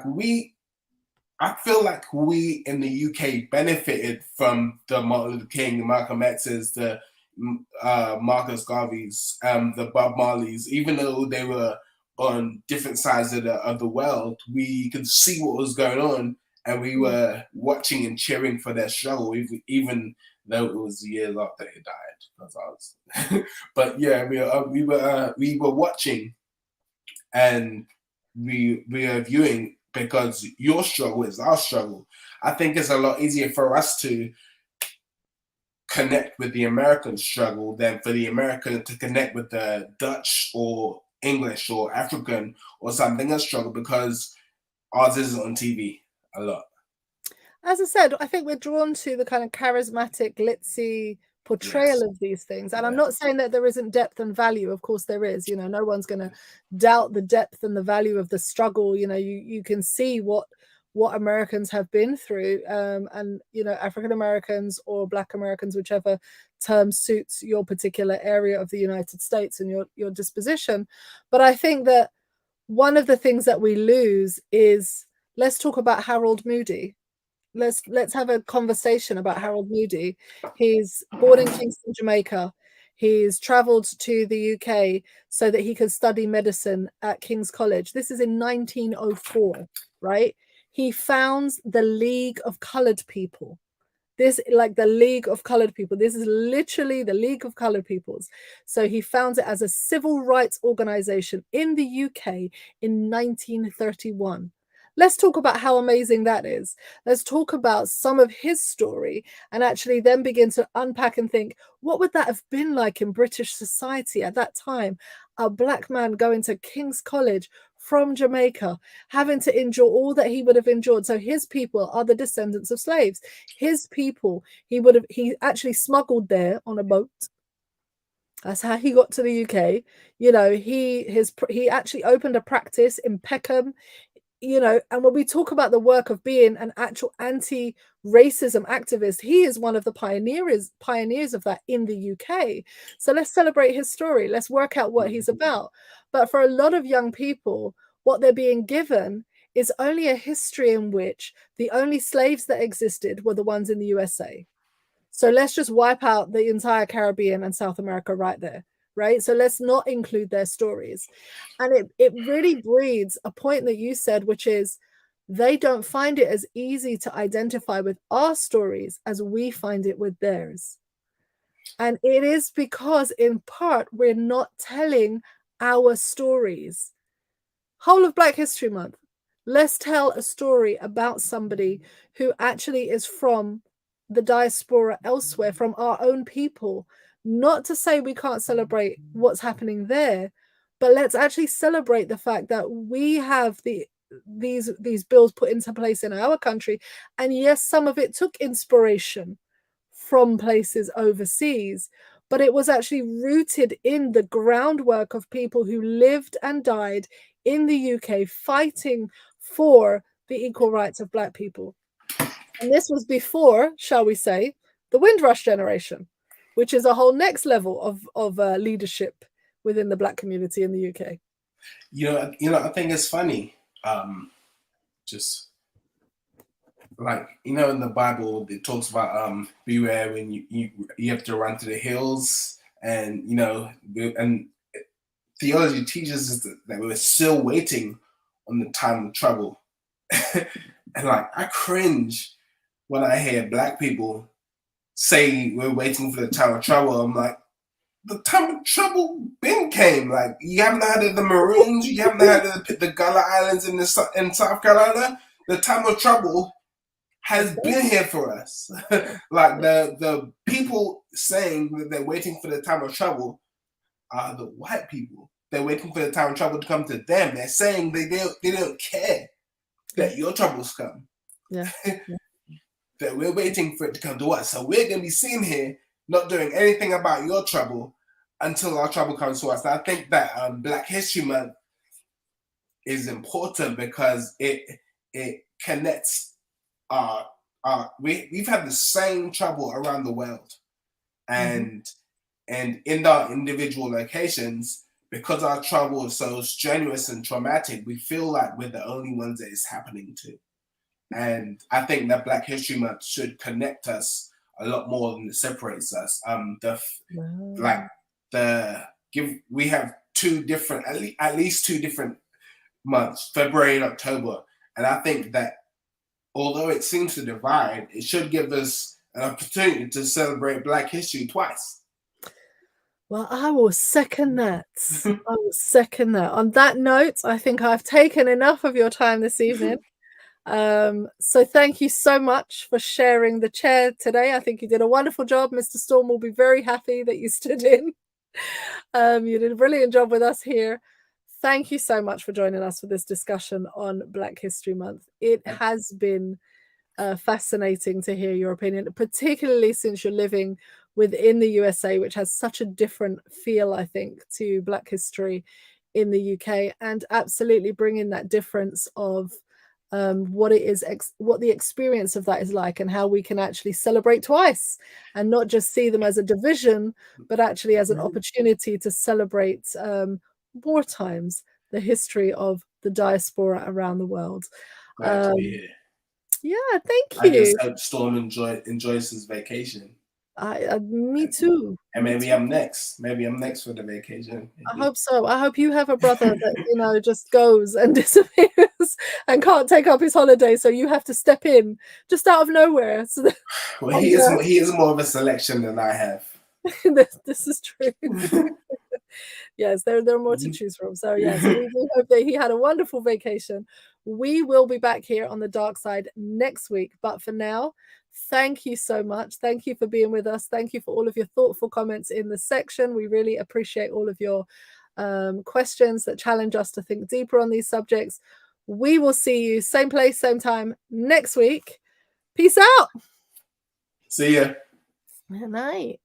feel like we in the UK benefited from the Martin Luther King, the Malcolm X's, the Marcus Garveys, the Bob Marleys. Even though they were on different sides of the world, we could see what was going on, and we were watching and cheering for their struggle, even though it was years after they died. But yeah, we were watching, and we are viewing, because your struggle is our struggle. I think it's a lot easier for us to connect with the American struggle than for the American to connect with the Dutch or English or African or something else struggle, because ours isn't on TV a lot. As I said, I think we're drawn to the kind of charismatic, glitzy portrayal Yes. of these things. And I'm not saying that there isn't depth and value. Of course there is. You know, no one's going to doubt the depth and the value of the struggle. You know, you can see what Americans have been through, and you know, African Americans or Black Americans, whichever term suits your particular area of the United States and your disposition. But I think that one of the things that we lose is, let's talk about Harold Moody. Let's have a conversation about Harold Moody. He's born in Kingston, Jamaica. He's traveled to the UK so that he could study medicine at King's College. This is in 1904, right? He founds the League of Colored People. This, like the League of Colored People, this is literally the League of Colored Peoples. So he founds it as a civil rights organization in the UK in 1931. Let's talk about how amazing that is. Let's talk about some of his story and actually then begin to unpack and think, what would that have been like in British society at that time? A Black man going to King's College from Jamaica, having to endure all that he would have endured. So his people are the descendants of slaves. His people, he actually smuggled there on a boat. That's how he got to the UK. You know, he actually opened a practice in Peckham. You know, and when we talk about the work of being an actual anti-racism activist, he is one of the pioneers of that in the UK. So let's celebrate his story. Let's work out what he's about. But for a lot of young people, what they're being given is only a history in which the only slaves that existed were the ones in the USA. So let's just wipe out the entire Caribbean and South America right there. Right. So let's not include their stories. And it really breeds a point that you said, which is they don't find it as easy to identify with our stories as we find it with theirs. And it is because, in part, we're not telling our stories. Whole of Black History Month, let's tell a story about somebody who actually is from the diaspora elsewhere, from our own people. Not to say we can't celebrate what's happening there, but let's actually celebrate the fact that we have these bills put into place in our country. And yes, some of it took inspiration from places overseas, but it was actually rooted in the groundwork of people who lived and died in the UK fighting for the equal rights of Black people. And this was before, shall we say, the Windrush generation, which is a whole next level of leadership within the Black community in the UK. You know, I think it's funny. Just like, you know, in the Bible, it talks about beware when you have to run to the hills, and you know, and theology teaches us that we're still waiting on the time of trouble. And like, I cringe when I hear Black people say we're waiting for the time of trouble. I'm like, the time of trouble been came. Like, you haven't heard of the Maroons, you haven't heard of the Gullah Islands in South Carolina. The time of trouble has been here for us. Like, the people saying that they're waiting for the time of trouble are the white people. They're waiting for the time of trouble to come to them. They're saying they don't care that your troubles come. Yeah. That we're waiting for it to come to us. So we're going to be sitting here not doing anything about your trouble until our trouble comes to us. And I think that Black History Month is important because it connects we've had the same trouble around the world, and in our individual locations, because our trouble is so strenuous and traumatic, we feel like we're the only ones that it's happening to. And I think that Black History Month should connect us a lot more than it separates us. We have at least two different months, February and October, and I think that although it seems to divide, it should give us an opportunity to celebrate Black history twice. Well, I will second that. I will second that. On that note, I think I've taken enough of your time this evening. So thank you so much for sharing the chair today. I think you did a wonderful job. Mr. Storm will be very happy that you stood in. You did a brilliant job with us here. Thank you so much for joining us for this discussion on Black History Month. It has been fascinating to hear your opinion, particularly since you're living within the USA, which has such a different feel, I think, to Black history in the UK, and absolutely bring in that difference of what it is, what the experience of that is like, and how we can actually celebrate twice and not just see them as a division, but actually as an opportunity to celebrate more times the history of the diaspora around the world. Glad to be here. Yeah, thank I you. just hope Storm enjoys his vacation. Me too. And maybe I'm next. Maybe I'm next for the vacation. I hope so. I hope you have a brother that, just goes and disappears and can't take up his holiday, so you have to step in just out of nowhere. So well, he is more of a selection than I have. this is true. Yes, there are more to choose from. So yes, we hope that he had a wonderful vacation. We will be back here on the Dark Side next week. But for now, thank you so much. Thank you for being with us. Thank you for all of your thoughtful comments in the section. We really appreciate all of your questions that challenge us to think deeper on these subjects. We will see you same place, same time next week. Peace out. See ya. Good night.